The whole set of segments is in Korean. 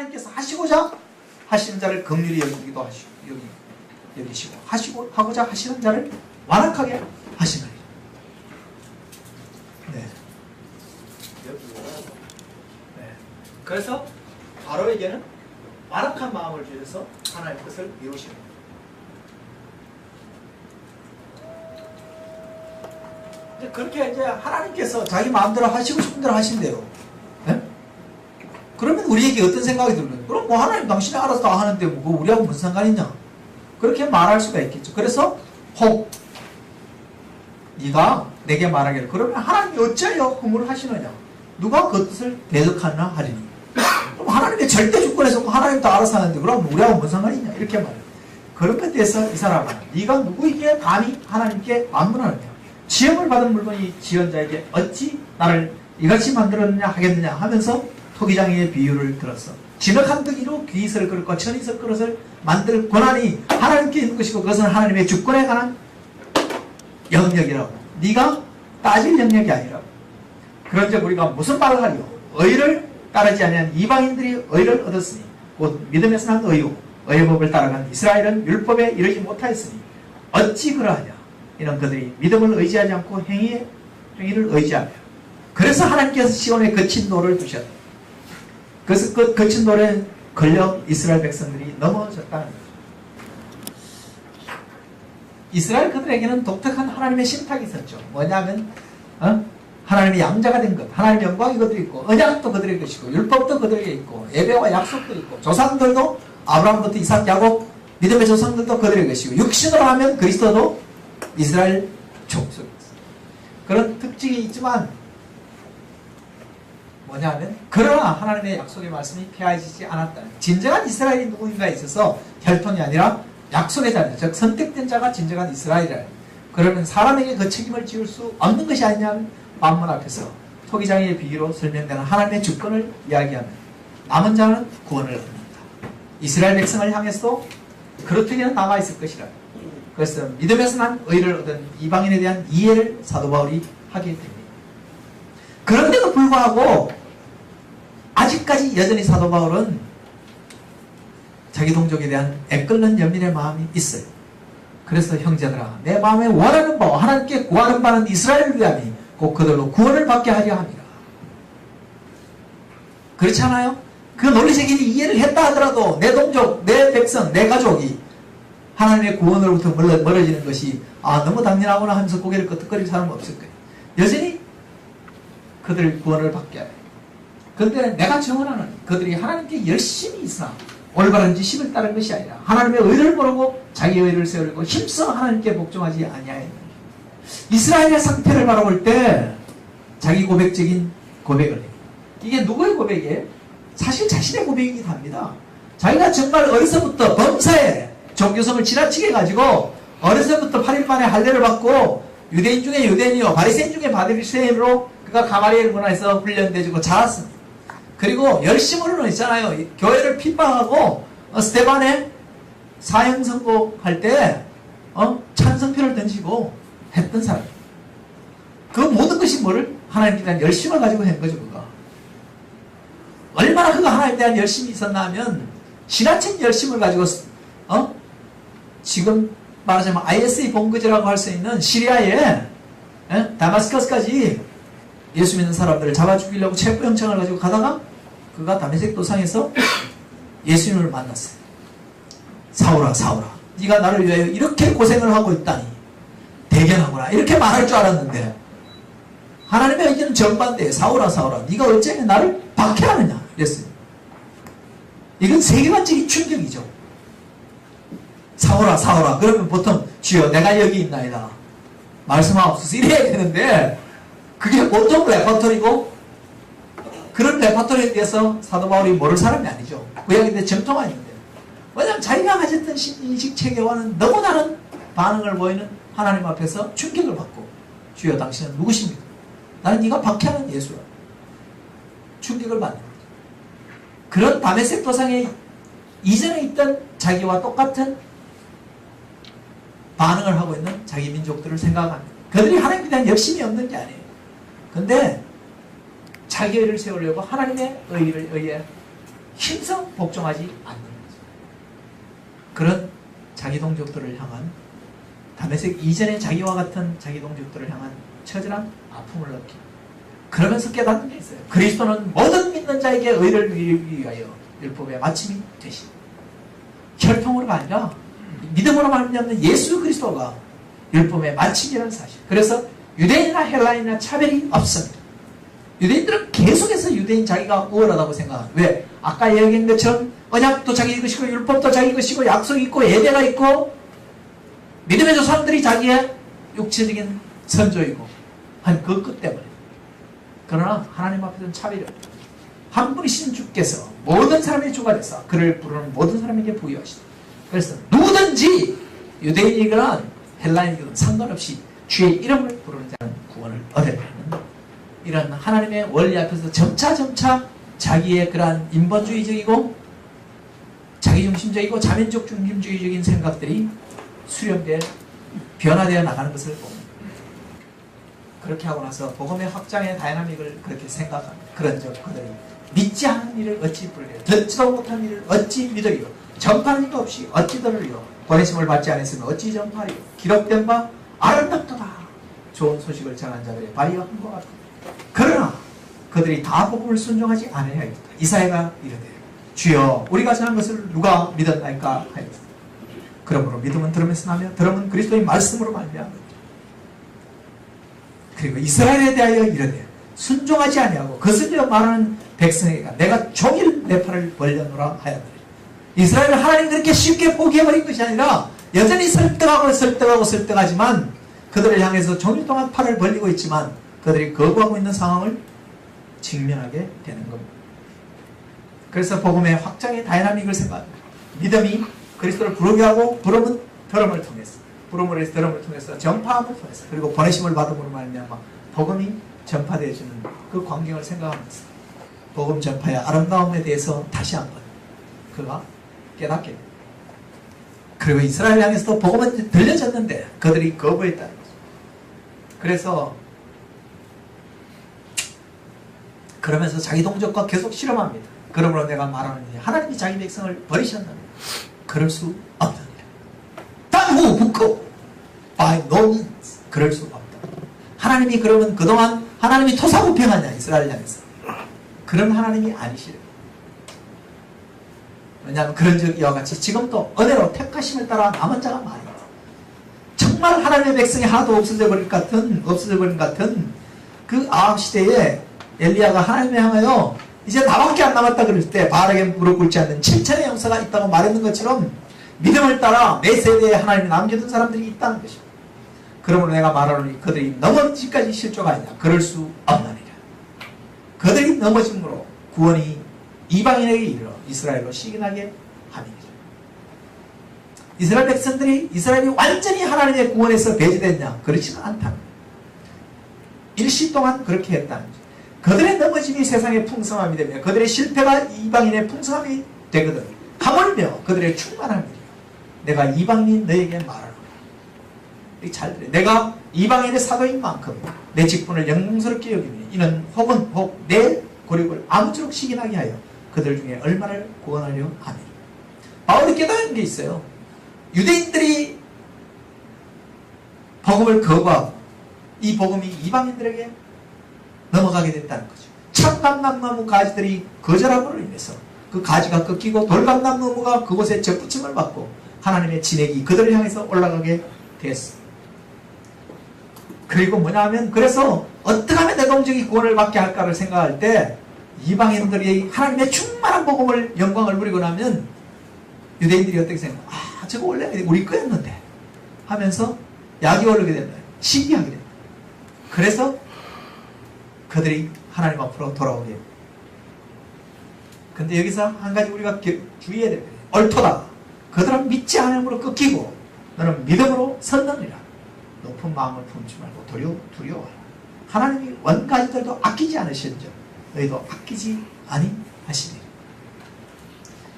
하나님께서 하시고자 하시는 자를 긍휼히 여기기도 여기시고 하고자 하시는 자를 완악하게 하시나니. 네. 네. 그래서 바로에게는 완악한 마음을 주셔서 하나님의 뜻을 이루시는 거예요. 그렇게 이제 하나님께서 자기 마음대로 하시고 싶은 대로 하신대요. 네? 그러면 우리에게 어떤 생각이 들어요? 그럼 뭐 하나님 당신이 알아서 다 하는데 뭐 우리하고 무슨 상관이냐? 그렇게 말할 수가 있겠죠. 그래서 혹 네가 내게 말하기를 그러면 하나님이 어찌하여 허물을 하시느냐? 누가 그 뜻을 대적하나 하리니. 그럼 하나님의 절대 주권에서 하나님도 알아서 하는데 그럼 우리하고 무슨 상관이냐? 이렇게 말해요. 그런 것에 대해서 이 사람은 네가 누구에게 감히 하나님께 만문하느냐? 지음을 받은 물건이 지연자에게 어찌 나를 이같이 만들었느냐 하겠느냐 하면서 토기장의 비유를 들었어. 진흙한 덩이로 귀이슬 그릇과 천이슬 그릇을 만들 권한이 하나님께 있는 것이고 그것은 하나님의 주권에 관한 영역이라고. 네가 따질 영역이 아니라고. 그런즉 우리가 무슨 말을 하리요? 의를 따르지 아니한 이방인들이 의를 얻었으니 곧 믿음에서 난 의요 의의 법을 따라간 이스라엘은 율법에 이르지 못하였으니 어찌 그러하냐? 이는 그들이 믿음을 의지하지 않고 행위를 의지하며 그래서 하나님께서 시온에 거친 돌을 두셨다. 그래서 그 거친 돌에 걸려 이스라엘 백성들이 넘어졌다는 거죠. 이스라엘 그들에게는 독특한 하나님의 신탁이 있었죠. 뭐냐면 하나님의 양자가 된 것, 하나님의 영광이 그들이 있고 언약도 그들의 것이고 율법도 그들에게 있고 예배와 약속도 있고 조상들도 아브라함부터 이삭 야곱 믿음의 조상들도 그들의 것이고 육신으로 하면 그리스도도 이스라엘 족속이 있어요. 그런 특징이 있지만 뭐냐면 그러나 하나님의 약속의 말씀이 폐하지지 않았다. 진정한 이스라엘이 누구인가에 있어서 혈통이 아니라 약속의 자녀, 즉 선택된 자가 진정한 이스라엘이라. 그러면 사람에게 그 책임을 지울 수 없는 것이 아니냐면 만문 앞에서 토기장의 비유로 설명되는 하나님의 주권을 이야기하면 남은 자는 구원을 얻는다. 이스라엘 백성을 향해서도 그렇게는 남아있을 것이라. 그래서 믿음에서 난 의를 얻은 이방인에 대한 이해를 사도 바울이 하게 됩니다. 그런데도 불구하고 아직까지 여전히 사도 바울은 자기 동족에 대한 애끓는 연민의 마음이 있어요. 그래서 형제들아 내 마음에 원하는 바와 하나님께 구하는 바는 이스라엘을 위함이 곧 그들로 구원을 받게 하려 합니다. 그렇지 않아요? 그 논리적인 이해를 했다 하더라도 내 동족, 내 백성, 내 가족이 하나님의 구원으로부터 멀어지는 것이 너무 당연하구나 하면서 고개를 끄덕거릴 사람은 없을 거예요. 여전히 그들 구원을 받게 해요. 그런데 내가 증언하는 그들이 하나님께 열심히 있으나 올바른 지식을 따른 것이 아니라 하나님의 의를 모르고 자기의 의를 세우려고 힘써 하나님께 복종하지 아니하였느니라. 이스라엘의 상태를 바라볼 때 자기 고백적인 고백을 해요. 이게 누구의 고백이에요? 사실 자신의 고백이긴 합니다. 자기가 정말 어려서부터 범사에 종교성을 지나치게 가지고 어려서부터 8일 만에 할례를 받고 유대인 중에 유대인이요 바리새인 중에 바리새인으로 그가 가마리엘 문화에서 훈련되고 자랐습니다. 그리고 열심으로는 있잖아요. 교회를 핍박하고 스데반에 사형 선고할 때 찬성표를 던지고 했던 사람. 그 모든 것이 뭐를? 하나님께 대한 열심을 가지고 한 거죠. 그가 얼마나 그가 하나님에 대한 열심이 있었나 하면 지나친 열심을 가지고 지금 말하자면 IS의 본거지라고 할 수 있는 시리아에 다마스커스까지 예수 믿는 사람들을 잡아 죽이려고 체포영장을 가지고 가다가 그가 다메섹 도상에서 예수님을 만났어요. 사울아 사울아 네가 나를 위하여 이렇게 고생을 하고 있다니 대견하구나 이렇게 말할 줄 알았는데 하나님의 의견은 정반대에 사울아 사울아 네가 어째 나를 박해하느냐 이랬어요. 이건 세계관적인 충격이죠. 사오라 사오라 그러면 보통 주여 내가 여기 있나이다 말씀하옵소서 이래야 되는데 그게 보통 레퍼토리고 그런 레퍼토리에 대해서 사도 바울이 모를 사람이 아니죠. 구약인데 정통 아닌데 왜냐하면 자기가 가졌던 신인식 체계와는 너무 다른 반응을 보이는 하나님 앞에서 충격을 받고 주여 당신은 누구십니까? 나는 네가 박해하는 예수라. 충격을 받는 거죠. 그런 다메섹 도상에 이전에 있던 자기와 똑같은 반응을 하고 있는 자기 민족들을 생각합니다. 그들이 하나님에 대한 열심이 없는 게 아니에요. 근데 자기 의를 세우려고 하나님의 의에 힘써 복종하지 않는 거죠. 그런 자기 동족들을 향한 다메섹 이전의 자기와 같은 자기 동족들을 향한 처절한 아픔을 느끼고 그러면서 깨닫는 게 있어요. 그리스도는 모든 믿는 자에게 의를 이루기 위하여 율법의 마침이 되신 혈통으로가 아니라 믿음으로 말미암는 예수 그리스도가 율법의 마침이라는 사실. 그래서 유대인이나 헬라인이나 차별이 없습니다. 유대인들은 계속해서 유대인 자기가 우월하다고 생각합니다. 왜? 아까 이야기한 것처럼 언약도 자기 것이고 율법도 자기 것이고 약속이 있고 예배가 있고 믿음의 조상들이 자기의 육체적인 선조이고 한 그 끝 때문에. 그러나 하나님 앞에서는 차별이 없다. 한 분이신 주께서 모든 사람의 주가 돼서 그를 부르는 모든 사람에게 부여하시다. 그래서 누구든지 유대인이거나 헬라인이거나 상관없이 주의 이름을 부르는 자는 구원을 얻어야 하는 이런 하나님의 원리 앞에서 점차 자기의 그러한 인본주의적이고 자기중심적이고 자민족 중심주의적인 생각들이 수렴되어 변화되어 나가는 것을 봅니다. 그렇게 하고 나서 복음의 확장의 다이나믹을 그렇게 생각합니다. 그런즉 그들이 믿지 않은 일을 어찌 부르리요 듣지도 못한 일을 어찌 믿으리요 전파는 이도 없이 어찌 들으리요 보내심을 받지 않았으면 어찌 전파리요 기록된 바 아름답도다 좋은 소식을 전한 자들의 발이와 한것 같다. 그러나 그들이 다 복음을 순종하지 않아야겠다. 이사야가 이르되 주여 우리가 전한 것을 누가 믿었나이까 하였다. 그러므로 믿음은 들음에서 나며 들음은 그리스도의 말씀으로 말미암는다. 그리고 이스라엘에 대하여 이르되 순종하지 아니하고 거슬려 말하는 백성에게 내가 종일 내 팔을 벌려놓으라 하였더니 이스라엘을 하나님 그렇게 쉽게 포기해버린 것이 아니라 여전히 설득하지만 그들을 향해서 종일 동안 팔을 벌리고 있지만 그들이 거부하고 있는 상황을 직면하게 되는 겁니다. 그래서 복음의 확장의 다이나믹을 생각합니다. 믿음이 그리스도를 부르게 하고 부름은 들음을 통해서 부름을 해서 들음을 통해서 전파함을 통해서 그리고 보내심을 받음으로 말미암아 복음이 전파되어지는 그 광경을 생각하면서 복음 전파의 아름다움에 대해서 다시 한번 그가 깨닫게 됩니다. 그리고 이스라엘 향해서도 복음은 들려졌는데 그들이 거부했다는 거죠. 그래서 그러면서 자기 동족과 계속 실험합니다. 그러므로 내가 말하느니 하나님이 자기 백성을 버리셨느냐 그럴 수 없느니라. 단후 붙고 by no means 그럴 수 없다. 하나님이 그러면 그동안 하나님이 토사구팽하냐 이스라엘 향해서 그런 하나님이 아니시래요. 왜냐하면 그런 적 이와 같이 지금도 은혜로 택하심을 따라 남은 자가 많아요. 정말 하나님의 백성이 하나도 없어져 버린 것 같은 그 아합 시대에 엘리야가 하나님을 향하여 이제 나밖에 안 남았다 그럴 때 바알에게 무릎 꿇지 않는 7천의 용사가 있다고 말했는 것처럼 믿음을 따라 내 세대에 하나님이 남겨둔 사람들이 있다는 것입니다. 그러므로 내가 말하노니 그들이 넘어지기까지 실조가 아니냐 그럴 수 없느니라. 그들이 넘어짐으로 구원이 이방인에게 이르러 이스라엘로 시기나게 함이니라. 이스라엘 백성들이 이스라엘이 완전히 하나님의 구원에서 배제됐냐 그렇지는 않다. 일시 동안 그렇게 했다는 거죠. 그들의 넘어짐이 세상의 풍성함이 되며 그들의 실패가 이방인의 풍성함이 되거든. 하물며 그들의 충만함이라. 내가 이방인 너에게 말하노라. 잘 들어. 내가 이방인의 사도인 만큼 내 직분을 영광스럽게 여기니 이는 혹 내 고립을 아무쪼록 시기나게 하여 그들 중에 얼마를 구원하려 함이라. 바울이 깨달은 게 있어요. 유대인들이 복음을 거부하고 이 복음이 이방인들에게 넘어가게 됐다는 거죠. 참감람나무 가지들이 거절함으로 인해서 그 가지가 꺾이고 돌감람나무가 그곳에 접붙임을 받고 하나님의 진액이 그들을 향해서 올라가게 됐어. 그리고 뭐냐 하면 그래서 어떻게 하면 내 동족이 구원을 받게 할까를 생각할 때 이방인들이 하나님의 충만한 복음을 영광을 누리고 나면 유대인들이 어떻게 생각해요? 아 저거 원래 우리 거였는데 하면서 약이 오르게 된다. 시기하게 된다. 그래서 그들이 하나님 앞으로 돌아오게 됩니다. 근데 여기서 한 가지 우리가 주의해야 됩니다. 옳도다. 그들은 믿지 않음으로 꺾이고 너는 믿음으로 섰느니라. 높은 마음을 품지 말고 두려워하라. 하나님이 원가지들도 아끼지 않으신즉 너희도 아끼지 아니하시리라.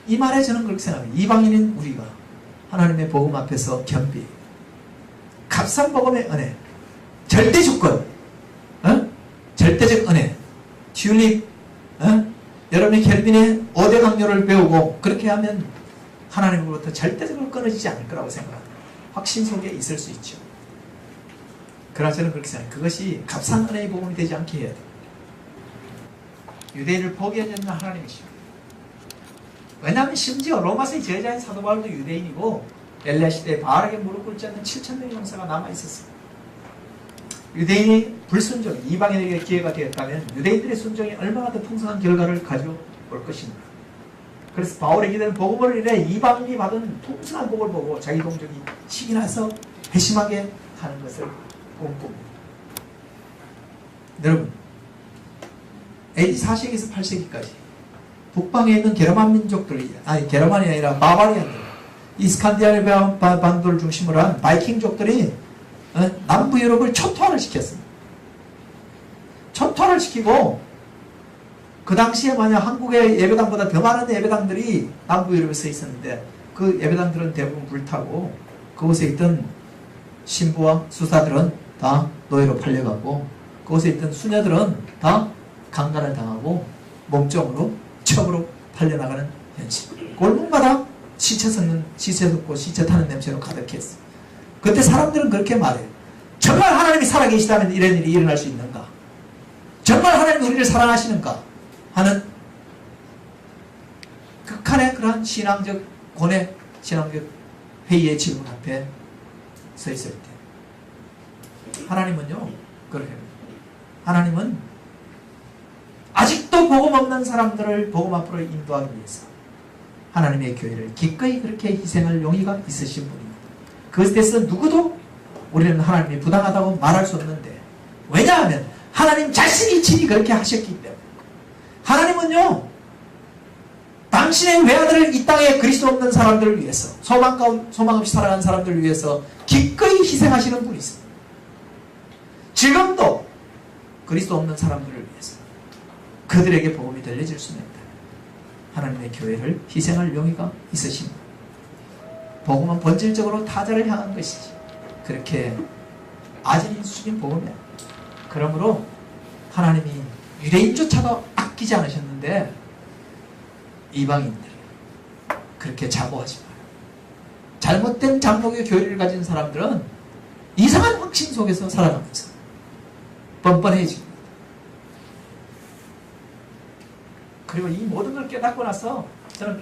이 말에 저는 그렇게 생각합니다. 이방인인 우리가 하나님의 복음 앞에서 겸비 값싼 복음의 은혜 절대 주권 절대적 은혜 튤립 여러분이 켈빈의 5대 강요를 배우고 그렇게 하면 하나님으로부터 절대적으로 끊어지지 않을 거라고 생각합니다. 확신 속에 있을 수 있죠. 그러나 저는 그렇게 생각해요. 그것이 값싼 은혜의 복음이 되지 않게 해야 돼요. 유대인을 포기하지 않는 하나님이시오. 왜냐하면 심지어 로마서의 제자인 사도 바울도 유대인이고 엘리야 시대에 바알에게 무릎 꿇지 않는 7,000명의 용사가 남아있었어요. 유대인이 불순종, 이방인에게 기회가 되었다면 유대인들의 순종이 얼마나 더 풍성한 결과를 가져올 것인가. 그래서 바울에게 되는 복음을 인해 이방인이 받은 풍성한 복을 보고 자기 동족이 신이 나서 회심하게 하는 것을 꿈꿉니다. 여러분, AD 4세기에서 8세기까지 북방에 있는 게르만 민족들이, 아니 게르만이 아니라 바바리안들, 이스칸디아리아 반도를 중심으로 한 바이킹족들이 남부 유럽을 초토화를 시켰습니다. 초토화를 시키고 그 당시에 만약 한국의 예배당보다 더 많은 예배당들이 남부 유럽에 서 있었는데 그 예배당들은 대부분 불타고 그곳에 있던 신부와 수사들은 다 노예로 팔려가고 그곳에 있던 수녀들은 다 강간을 당하고 몸종으로 첩으로 팔려나가는 현실. 골목마다 시체 섞는, 시체 섞고 시체 타는 냄새로 가득했어. 그때 사람들은 그렇게 말해요. 정말 하나님이 살아계시다면 이런 일이 일어날 수 있는가? 정말 하나님이 우리를 사랑하시는가? 하는 극한의 그러한 신앙적 고뇌, 신앙적 회의의 질문 앞에 서 있을 때 하나님은요, 그렇게 하나님은 아직도 복음 없는 사람들을 복음 앞으로 인도하기 위해서 하나님의 교회를 기꺼이 그렇게 희생할 용의가 있으신 분입니다. 그것에 대해서 누구도 우리는 하나님이 부당하다고 말할 수 없는데, 왜냐하면 하나님 자신이 친히 그렇게 하셨기 때문에. 하나님은요, 당신의 외아들을 이 땅에 그리스도 없는 사람들을 위해서, 소망 없이 살아가는 사람들을 위해서 기꺼이 희생하시는 분이 있습니다. 지금도 그리스도 없는 사람들을 위해서 그들에게 복음이 들려질 수는 있다. 하나님의 교회를 희생할 용의가 있으십니다. 복음은 본질적으로 타자를 향한 것이지 그렇게 아진인 수준 복음이야. 그러므로 하나님이 유대인조차도 아끼지 않으셨는데 이방인들 그렇게 자고하지 마라. 잘못된 장목의 교리를 가진 사람들은 이상한 확신 속에서 살아가면서 뻔뻔해집니다. 그리고 이 모든 걸 깨닫고 나서 저는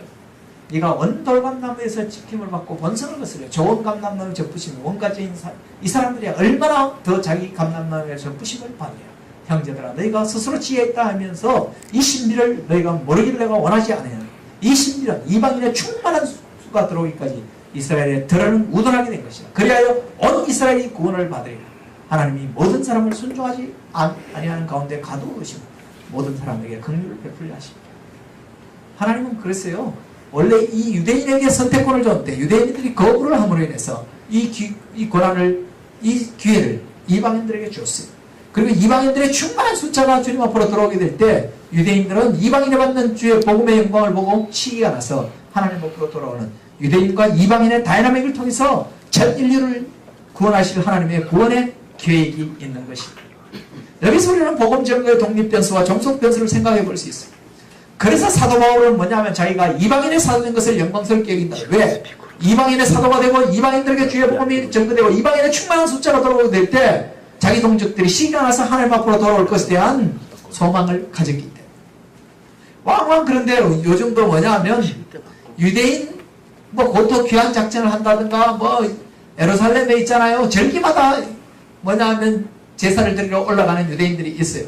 네가 원돌감나무에서 지킴을 받고 번성을 거스려 좋은 감람나무 접부심 원가지인 이 사람들이 얼마나 더 자기 감람나무에 접부심을 받느냐. 형제들아, 너희가 스스로 지혜 있다 하면서 이 신비를 너희가 모르기를 내가 원하지 않아요. 이 신비는 이방인의 충만한 수가 들어오기까지 이스라엘의 들어는 우둔하게 된 것이다. 그리하여 온 이스라엘이 구원을 받으리라. 하나님이 모든 사람을 순종하지 아니하는 가운데 가두으시고 모든 사람에게 긍휼을 베풀려 하십니다. 하나님은 그랬어요. 원래 이 유대인에게 선택권을 줬는데 유대인들이 거부를 함으로 인해서 이 권한을, 이 기회를 이방인들에게 줬어요. 그리고 이방인들의 충만한 숫자가 주님 앞으로 들어오게 될 때 유대인들은 이방인에 받는 주의 복음의 영광을 보고 시기가 나서 하나님 앞으로 돌아오는 유대인과 이방인의 다이나믹을 통해서 전 인류를 구원하실 하나님의 구원의 계획이 있는 것입니다. 여기서 우리는 복음 전거의 독립 변수와 종속 변수를 생각해 볼 수 있습니다. 그래서 사도 바울은 뭐냐면 자기가 이방인의 사도된 것을 영광스럽게 여긴다. 왜? 이방인의 사도가 되고 이방인들에게 주의 복음이 전거되고 이방인의 충만한 숫자가 돌아오게 될 때 자기 동족들이 시기가 나서 하나님 앞으로 돌아올 것에 대한 소망을 가졌기 때문에. 왕왕 그런데 요즘도 뭐냐면 유대인 곧도 귀환 작전을 한다든가 예루살렘에 있잖아요. 절기마다 뭐냐면 제사를 드리러 올라가는 유대인들이 있어요.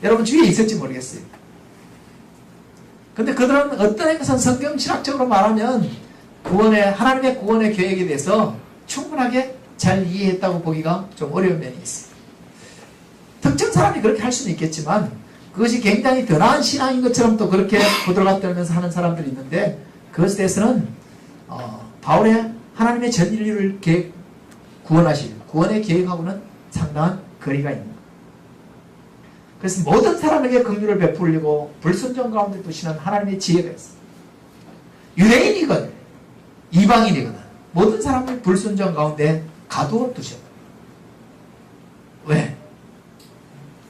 여러분 주위에 있을지 모르겠어요. 근데 그들은 어떤 의미에서 성경 신학적으로 말하면 하나님의 구원의 계획에 대해서 충분하게 잘 이해했다고 보기가 좀 어려운 면이 있어요. 특정 사람이 그렇게 할 수는 있겠지만 그것이 굉장히 더 나은 신앙인 것처럼 또 그렇게 부들어갔다면서 하는 사람들이 있는데 그것에 대해서는 바울의 하나님의 전 인류를 구원하실 구원의 계획하고는 상당한 거리가 있는 거예요. 그래서 모든 사람에게 긍휼을 베풀리고 불순종 가운데 두시는 하나님의 지혜가 있어요. 유대인이건 이방인이거나 모든 사람을 불순종 가운데 가두어 두셨다. 왜?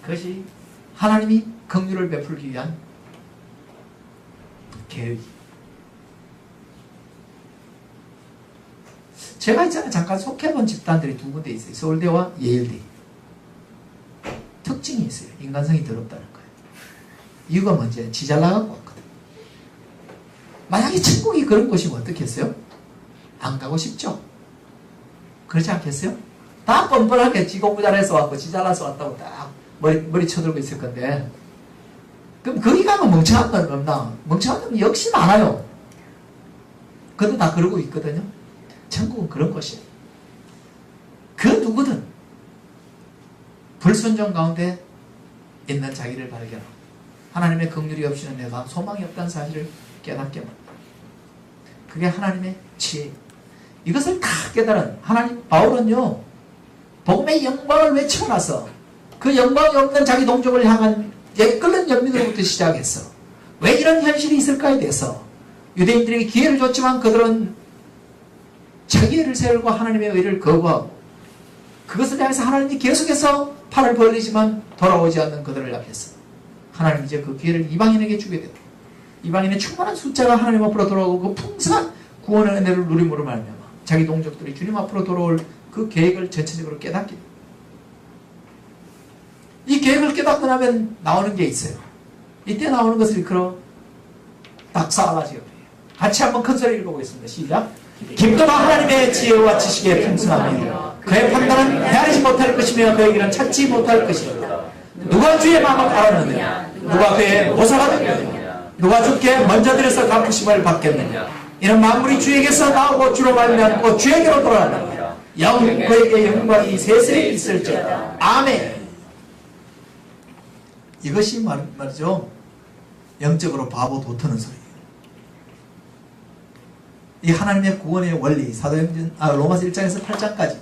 그것이 하나님이 긍휼을 베풀기 위한 계획이. 제가 있잖아요. 잠깐 속해본 집단들이 두 군데 있어요. 서울대와 예일대. 특징이 있어요. 인간성이 더럽다는 거예요. 이유가 뭔지 지 잘나가고 왔거든. 만약에 천국이 그런 곳이면 어떻겠어요? 안 가고 싶죠? 그렇지 않겠어요? 다 뻔뻔하게 지 공부 잘해서 왔고 지 잘나서 왔다고 딱 머리 쳐들고 있을 건데, 그럼 거기 가면 멍청한 건 없나? 멍청한 놈이 역시 많아요. 그것도 다 그러고 있거든요. 천국은 그런 곳이에요. 그 누구든 불순종 가운데 있는 자기를 발견하고 하나님의 긍휼이 없이는 내가 소망이 없다는 사실을 깨닫게 만든다. 그게 하나님의 지혜. 이것을 다 깨달은 하나님, 바울은요, 복음의 영광을 외치고 나서 그 영광이 없는 자기 동족을 향한 끓는 연민으로부터 시작했어. 왜 이런 현실이 있을까에 대해서 유대인들에게 기회를 줬지만 그들은 자기의 세월과 하나님의 의를 거부하고 그것을 향해서 하나님이 계속해서 팔을 벌리지만 돌아오지 않는 그들을 앞에서 하나님이 이제 그 기회를 이방인에게 주게 되고, 이방인의 충만한 숫자가 하나님 앞으로 돌아오고 그 풍성한 구원의 은혜를 누림으로 말미암아 자기 동족들이 주님 앞으로 돌아올 그 계획을 전체적으로 깨닫게 됩니다. 이 계획을 깨닫고 나면 나오는 게 있어요. 이때 나오는 것을 일컬어 닥사라지요. 같이 한번 큰 소리 읽어보겠습니다. 시작. 깊도다 하나님의 지혜와 지식의 풍성함이요 그의 판단은 헤아리지 못할 것이며 그의 길은 찾지 못할 것이다. 누가 주의 마음을 알았느냐? 누가 그의 모사가 되느냐? 누가 주께 먼저 들여서 갚으심을 받겠느냐? 이는 만물이 주에게서 나오고 주로 말미암고 주에게로 돌아간다. 영 그에게 영광이 세세히 있을지어다. 아멘. 이것이 말이죠, 영적으로 바보 도트는 소리예요. 이 하나님의 구원의 원리, 사도행전 로마서 1장에서 8장까지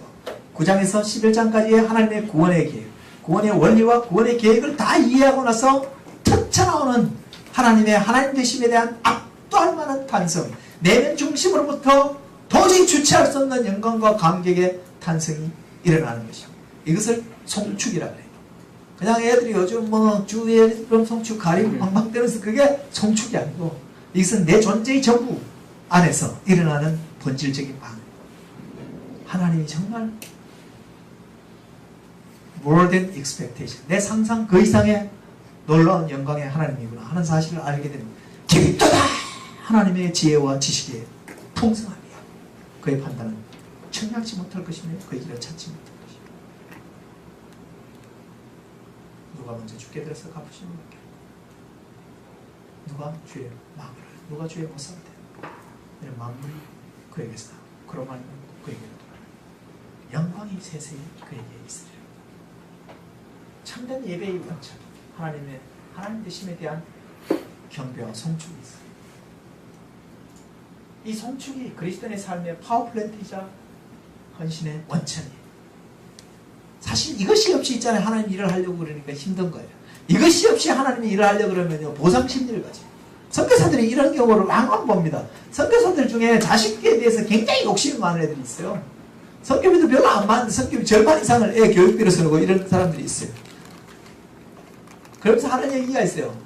9장에서 11장까지의 하나님의 구원의 계획, 구원의 원리와 구원의 계획을 다 이해하고 나서 터쳐나오는 하나님의 하나님 되심에 대한 압도할 만한 탄성, 내면 중심으로부터 도저히 주체할 수 없는 영광과 감격의 탄성이 일어나는 것입니다. 이것을 송축이라고 해요. 그냥 애들이 요즘 뭐 주위에 그런 송축 가리고 방방대면서 그게 송축이 아니고, 이것은 내 존재의 전부 안에서 일어나는 본질적인 반응. 하나님이 정말 more than expectation, 내 상상 그 이상의 놀라운 영광의 하나님이구나 하는 사실을 알게 됩니다. 깊도다 하나님의 지혜와 지식의 풍성함이야. 그의 판단은 청량치 못할 것이며 그의 길을 찾지 못할 것이며 누가 먼저 죽게 되어서 갚으시는 것이며 누가 주의 마음을, 누가 주의 모습을 되는 이런 만물이 그에게서 그로 말미암아 그에게로 돌아가는 영광이 세세히 그에게 있으리라. 참된 예배의 원천, 하나님 되심에 대한 경배와 송축이 있어요. 이 송축이 그리스도인의 삶의 파워플랜트이자 헌신의 원천이에요. 사실 이것이 없이 있잖아요. 하나님 일을 하려고 그러니까 힘든 거예요. 이것이 없이 하나님이 일을 하려고 그러면요, 보상심리를 가져요. 선교사들이 이런 경우를 왕왕 봅니다. 선교사들 중에 자식에 대해서 굉장히 욕심이 많은 애들이 있어요. 선교비도 별로 안 많은데 선교비 절반 이상을 애 교육비로 쓰고 이런 사람들이 있어요. 그러면서 하는 얘기가 있어요.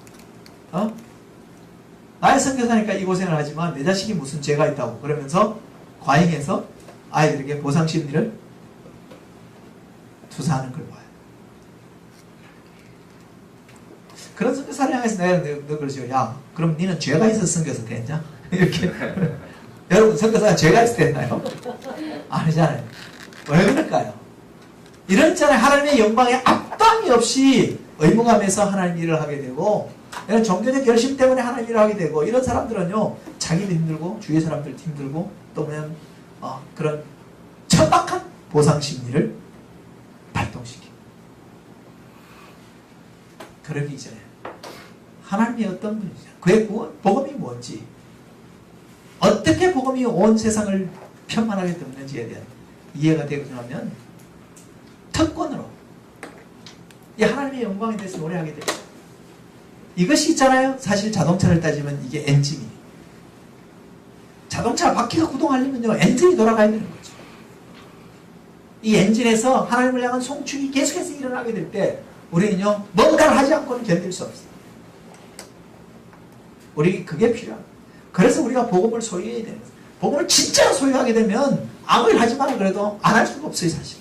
나의 선교사니까 이 고생을 하지만 내 자식이 무슨 죄가 있다고 그러면서 과잉해서 아이들에게 보상심리를 투사하는 걸 봐요. 그런 선교사를 향해서 내가 그러죠. 야, 그럼 니는 죄가 있어서 선교사 됐냐? 이렇게. 여러분, 선교사가 죄가 있어서 됐나요? 아니잖아요. 왜 그럴까요? 이런 있잖아요. 하나님의 영광에 압당이 없이 의무감에서 하나님 일을 하게 되고, 이런 종교적 열심 때문에 하나님 일을 하게 되고, 이런 사람들은요, 자기도 힘들고 주위의 사람들도 힘들고, 또 그냥 그런 천박한 보상심리를 발동시키고, 그러기 이전에 하나님이 어떤 분이죠? 그의 구원, 복음이 뭔지, 어떻게 복음이 온 세상을 편만하게 돕는지에 대한 이해가 되고 나면 특권으로 이 하나님의 영광에 대해서 노래하게 됩니다. 이것이 있잖아요. 사실 자동차를 따지면 이게 엔진이에요. 자동차 바퀴가 구동하려면요, 엔진이 돌아가야 되는 거죠. 이 엔진에서 하나님을 향한 송축이 계속해서 일어나게 될 때 우리는요, 뭔가를 하지 않고는 견딜 수 없어요. 우리 그게 필요합니다. 그래서 우리가 복음을 소유해야 되는 거예요. 복음을 진짜 소유하게 되면 아무리 하지 마라 그래도 안 할 수가 없어요, 사실.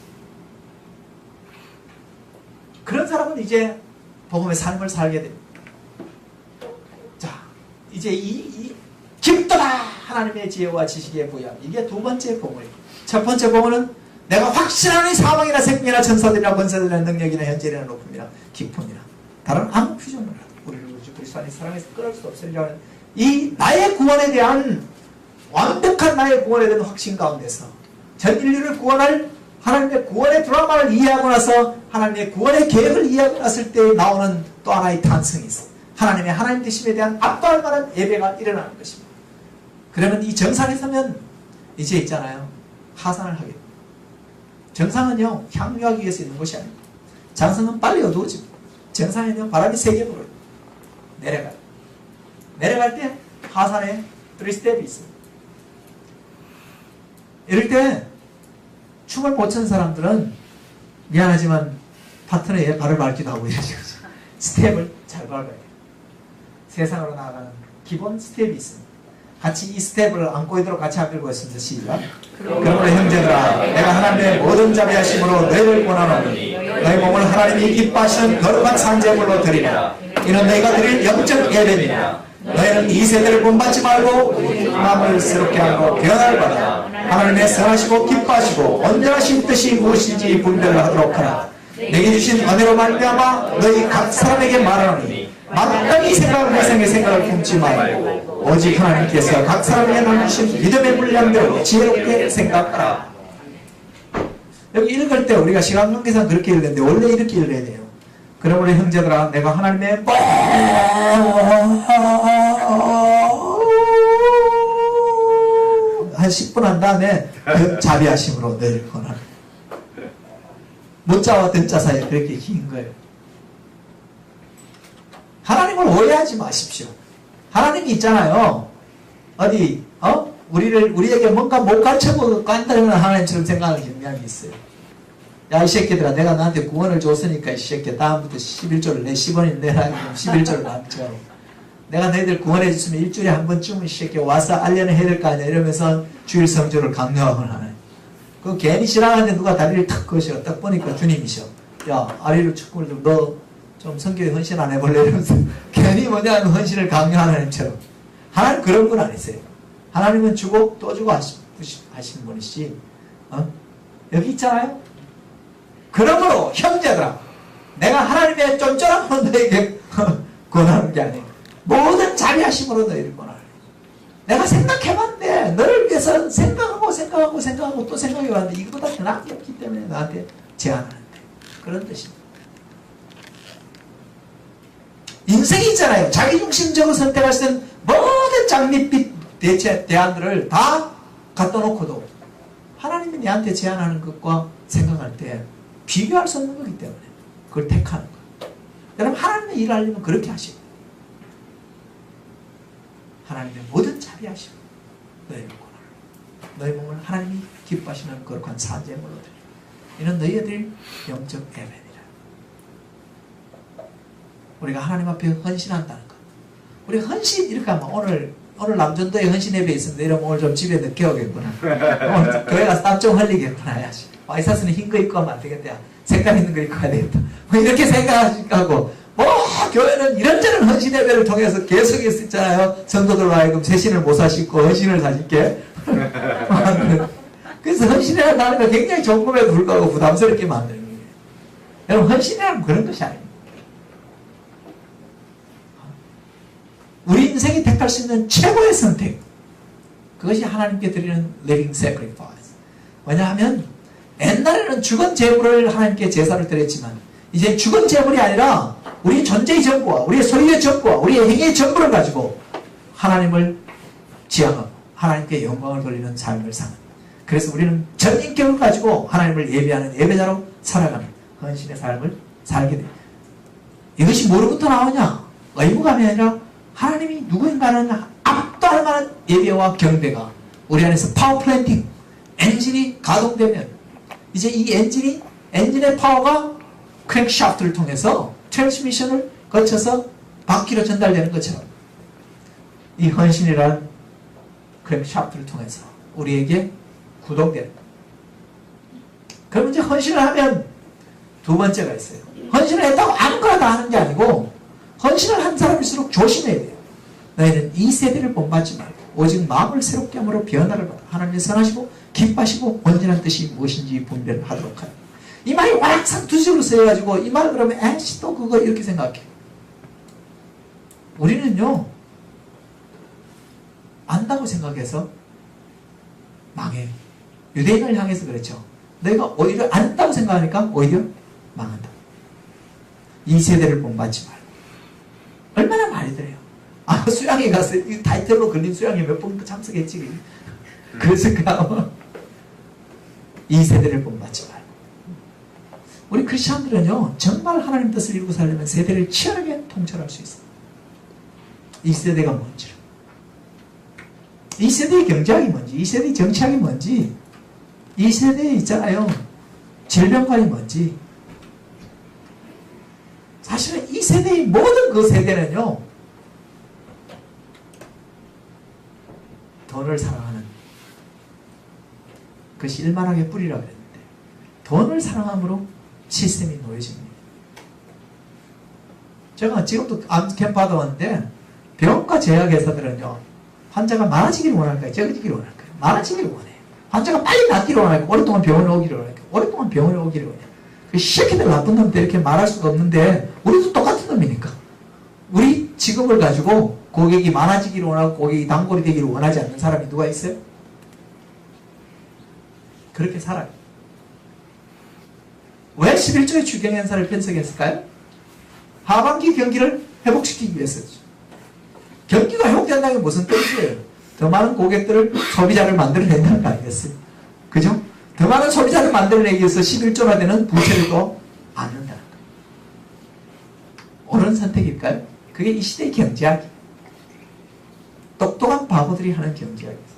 그런 사람은 이제 복음의 삶을 살게 됩니다. 자, 이제 이 깊도다 하나님의 지혜와 지식의 부여, 이게 두 번째 복음입니다. 첫 번째 복음은 내가 확신하는 사망이나 생명이나 천사들이나 권세들이나 능력이나 현재이나 높음이나 깊음이나 다른 아무 표준으로 우리를 그리스도 안에 사랑해서 끊을 수 없으리라 하는 이 나의 구원에 대한 완벽한 나의 구원에 대한 확신 가운데서 전 인류를 구원할 하나님의 구원의 드라마를 이해하고 나서 하나님의 구원의 계획을 이해하고 났을 때 나오는 또 하나의 탄성이 있어. 하나님 되심에 대한 압도할 만한 예배가 일어나는 것입니다. 그러면 이 정상에 서면 이제 있잖아요. 하산을 하게 됩니다. 정상은요, 향유하기 위해서 있는 것이 아닙니다. 장성은 빨리 어두워집니다. 정상에는 바람이 세게 불어요. 내려가요. 내려갈 때 하산에 3스텝이 있습니다. 이럴 때 춤을 못 춘 사람들은 미안하지만 파트너에 발을 밟기도 하고 이러죠. 스텝을 잘 밟아야 돼요. 세상으로 나아가는 기본 스텝이 있습니다. 같이 이 스텝을 안고 있도록 같이 앞들고 있습니다. 시작. 그러므로 형제들아, 내가 하나님의 모든 자비하심으로 너희를 권하노니 너희 몸을 하나님이 기뻐하시는 거룩한 산제물로 드리라. 이는 너희가 드릴 영적 예배니라. 너희는 이 세대를 본받지 말고 마음을 새롭게 하고 변화를 받아 하나님의 선하시고 기뻐하시고 온전하신 뜻이 무엇인지 분별을 하도록 하라. 내게 주신 은혜로 말미암아 너희 각 사람에게 말하노니 마땅히 생각을 회생의 생각을 품지 말고 오직 하나님께서 각 사람에게 나누신 믿음의 분량대로 지혜롭게 생각하라. 여기 읽을 때 우리가 시간 관계상 그렇게 읽는데 원래 이렇게 읽어야 돼요. 그러므로 형제들아, 내가 하나님의 한 10분 한 다음에 그 자비하심으로 너희를 권하라. 못자와 된자 사이에 그렇게 긴 거예요. 하나님을 오해하지 마십시오. 하나님이 있잖아요. 어디 우리에게 뭔가 못 가르쳐보고 간다는 하나님처럼 생각하는 경향이 있어요. 야, 이 새끼들아, 내가 너한테 구원을 줬으니까 이 새끼 다음부터 11조를 내 10원이 내라. 11조를 남죠. 내가 너희들 구원해 줬으면 일주일에 한 번쯤은 이 새끼 와서 알려는 해야 될 거 아니야. 이러면서 주일 성조를 강요하곤 하네. 그 괜히 지나가는데 누가 다리를 탁 거셔. 딱 보니까 주님이셔. 야, 아리로 축구를 좀 너 좀 성교에 헌신 안 해볼래? 이러면서 괜히 뭐냐 헌신을 강요하는 하나님처럼. 하나님 그런 분 아니세요. 하나님은 주고 또 주고 하시는 분이시. 여기 있잖아요. 그러므로 형제들아, 내가 하나님의 쫀쫀함으로 너에게 권하는 게 아니에요. 모든 자비하심으로 너희를 권하라. 내가 생각해봤는데 너를 위해서 생각하고 또 생각해봤는데 이거보다 더 나은 게 없기 때문에 나한테 제안하는데, 그런 뜻입니다. 인생이 있잖아요. 자기중심적으로 선택할 수 있는 모든 장밋빛 대안들을 다 갖다 놓고도 하나님이 내한테 제안하는 것과 생각할 때 비교할 수 없는 거기 때문에 그걸 택하는 거예요. 여러분, 하나님의 일을 하려면 그렇게 하시고, 하나님의 모든 자비하심 너희를 권하라. 너희 몸을 하나님이 기뻐하시는 거룩한 산제물로 드리라. 이는 너희가 드릴 영적 예배니라. 우리가 하나님 앞에 헌신한다는 것. 우리 헌신 이렇게 하면 오늘 남전도에 헌신 예배 있었는데 이러면 오늘 좀 집에 늦게 오겠구나. 오늘 교회 가서 땀 좀 흘리겠구나. 와이사스는 흰 거 입고 하면 안 되겠다. 색깔 있는 거 입고 해야 되겠다. 뭐 이렇게 생각하고, 교회는 이런저런 헌신 예배를 통해서 계속 있었잖아요. 성도들로 하여금 새신을 못 사시고 헌신을 사실게. 그래서 헌신이라는 거 굉장히 좋은 것에도 불구하고 부담스럽게 만드는 거예요. 여러분, 헌신이라는 그런 것이 아닙니다. 우리 인생이 택할 수 있는 최고의 선택, 그것이 하나님께 드리는 living sacrifice. 왜냐하면 옛날에는 죽은 제물을 하나님께 제사를 드렸지만 이제 죽은 제물이 아니라 우리의 존재의 전부와 우리의 소유의 전부와 우리의 행위의 전부를 가지고 하나님을 지향하고 하나님께 영광을 돌리는 삶을 사는, 그래서 우리는 전 인격을 가지고 하나님을 예배하는 예배자로 살아가는 헌신의 삶을 살게 됩니다. 이것이 뭐로부터 나오냐? 의무감이 아니라 하나님이 누구인가는 압도할 만한 예배와 경배가 우리 안에서 파워 플랜팅, 엔진이 가동되면 이제 이 엔진의 파워가 크랭크샤프트를 통해서 트랜스미션을 거쳐서 바퀴로 전달되는 것처럼 이 헌신이란 크랭크샤프트를 통해서 우리에게 구동되는. 그럼 이제 헌신을 하면 두 번째가 있어요. 헌신을 했다고 아무거나 다 하는 게 아니고 헌신을 한 사람일수록 조심해야 돼요. 너희는 이 세대를 본받지 말고 오직 마음을 새롭게 함으로 변화를 받아 하나님의 선하시고 기뻐하시고 온전한 뜻이 무엇인지 분별하도록 하라. 이 말이 와락상 두식으로 쓰여가지고 이 말을 그러면 에이씨 또 그거 이렇게 생각해. 우리는요 안다고 생각해서 망해요. 유대인을 향해서 그렇죠. 너희가 오히려 안다고 생각하니까 오히려 망한다. 이 세대를 본받지 말고. 얼마나 말이 돼요. 아, 수양에 가서 이 타이틀로 걸린 수양에 몇 번 참석했지. 그래서 이 세대를 본받지 말고. 우리 크리스천들은요 정말 하나님 뜻을 이루고 살려면 세대를 치열하게 통찰할 수 있어요. 이 세대가 뭔지를, 이 세대의 경제학이 뭔지, 이 세대의 정치학이 뭔지, 이 세대에 있잖아요 질병관이 뭔지. 사실은 이 세대의 모든 그 세대는요 돈을 사랑하는 그것이 일만하게 뿌리라고 그랬는데 돈을 사랑함으로 시스템이 놓여집니다. 제가 지금도 암 캠프 받아왔는데 병원과 제약회사들은요 환자가 많아지기를 원할까요? 적어지기를 원할까요? 많아지기를 원해요. 환자가 빨리 낫기를 원할까요? 오랫동안 병원에 오기를 원할까요? 오랫동안 병원에 오기를 원해요. 그 새끼들 나쁜 놈들 이렇게 말할 수가 없는데 우리도 똑같은 놈이니까. 우리 직업을 가지고 고객이 많아지기를 원하고 고객이 단골이 되기를 원하지 않는 사람이 누가 있어요? 그렇게 살아요. 왜 11조의 주경연사를 편성했을까요? 하반기 경기를 회복시키기 위해서죠. 경기가 회복된다는 게 무슨 뜻이에요? 더 많은 고객들을, 소비자를 만들어낸다는 거 아니겠어요? 그죠? 더 많은 소비자를 만들어내기 위해서 11조나 되는 부채를 또 안는다는 거예요. 옳은 선택일까요? 그게 이 시대의 경제학이에요. 똑똑한 바보들이 하는 경제학이에요.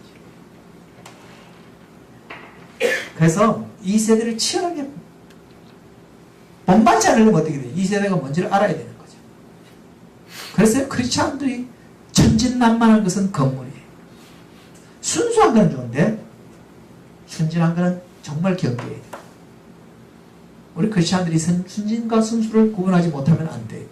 그래서 이 세대를 치열하게 본받지 않으려면 어떻게 돼요? 이 세대가 뭔지를 알아야 되는 거죠. 그래서 크리스찬들이 천진난만한 것은 건물이에요. 순수한 건 좋은데 순진한 거는 정말 경계해야 돼요. 우리 크리스찬들이 순진과 순수를 구분하지 못하면 안 돼요.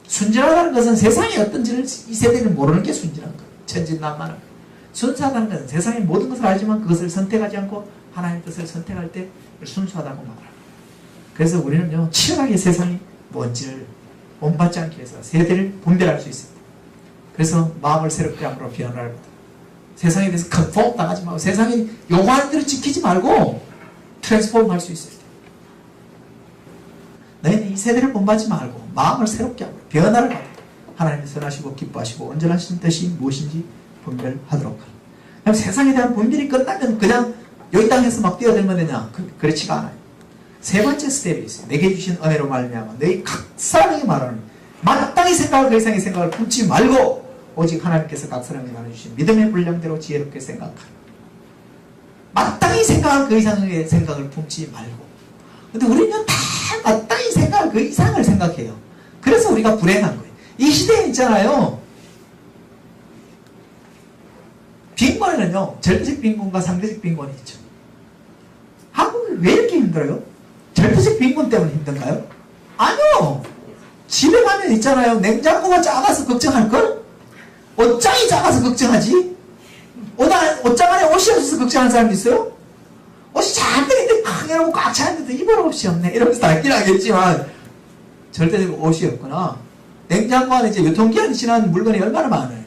순진하다는 것은 세상이 어떤지를 이 세대는 모르는 게 순진한 거예요. 천진난만한 거예요. 순수하다는 것은 세상의 모든 것을 알지만 그것을 선택하지 않고 하나님의 뜻을 선택할 때 순수하다고 말합니다. 그래서 우리는요 치열하게 세상이 뭔지를 본받지 않기 위해서 세대를 분별할 수 있습니다. 그래서 마음을 새롭게 함으로 변화를 받아 세상에 대해서 컨폼 당하지 말고 세상이 요구하는 대로 지키지 말고 트랜스폼 할 수 있어요. 너희는 이 세대를 본받지 말고 마음을 새롭게 하고 변화를 받아 하나님의 선하시고 기뻐하시고 온전하신 뜻이 무엇인지 분별하도록 하라. 그럼 세상에 대한 분별이 끝나면 그냥 여기 땅에서 막 뛰어들면 되냐? 그렇지가 않아요. 세 번째 스텝이 있어요. 내게 주신 은혜로 말미암아 너희 각 사람에게 말하는 마땅히 생각할 그 이상의 생각을 품지 말고 오직 하나님께서 각 사람에게 나눠주신 믿음의 분량대로 지혜롭게 생각하라. 마땅히 생각할 그 이상의 생각을 품지 말고. 근데 우리는 다 마땅히 생각할 그 이상을 생각해요. 그래서 우리가 불행한 거예요. 이 시대에 있잖아요. 빈곤에는요 절대적 빈곤과 상대적 빈곤이 있죠. 한국이 왜 이렇게 힘들어요? 절대적 빈곤 때문에 힘든가요? 아니요. 집에 가면 있잖아요. 냉장고가 작아서 걱정할걸? 옷장이 작아서 걱정하지? 옷장 안에 옷이 없어서 걱정하는 사람도 있어요? 옷이 잔뜩 있는데 막 이러고 꽉 차있는데 입을 옷이 없네 이러면서 낫긴 하겠지만 절대적 옷이 없구나. 냉장고 안에 이제 유통기한이 지난 물건이 얼마나 많아요.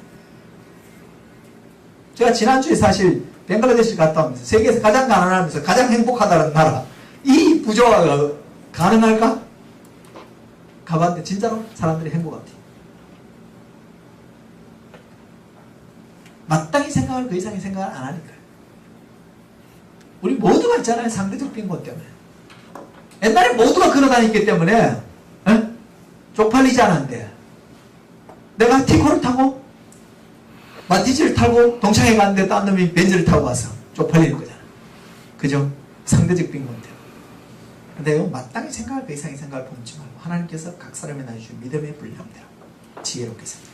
제가 지난주에 사실 벵글라데시를 갔다 오면서 세계에서 가장 가난하면서 가장 행복하다는 나라 이 부조화가 가능할까? 가봤는데 진짜로 사람들이 행복하대. 마땅히 생각할 그 이상의 생각을 안 하니까요. 우리 모두가 있잖아요. 상대적 빈곤 때문에. 옛날에 모두가 걸어다녔기 때문에 쪽팔리지 않았는데 내가 티코를 타고 마티즈를 타고 동창회 갔는데 딴 놈이 벤츠를 타고 와서 쪽팔리는 거잖아. 그죠? 상대적 빈곤 때문에. 근데요 마땅히 생각할 그 이상의 생각을 품지 말고 하나님께서 각 사람에 나눠주신 믿음의 분량대로 지혜롭게 생각.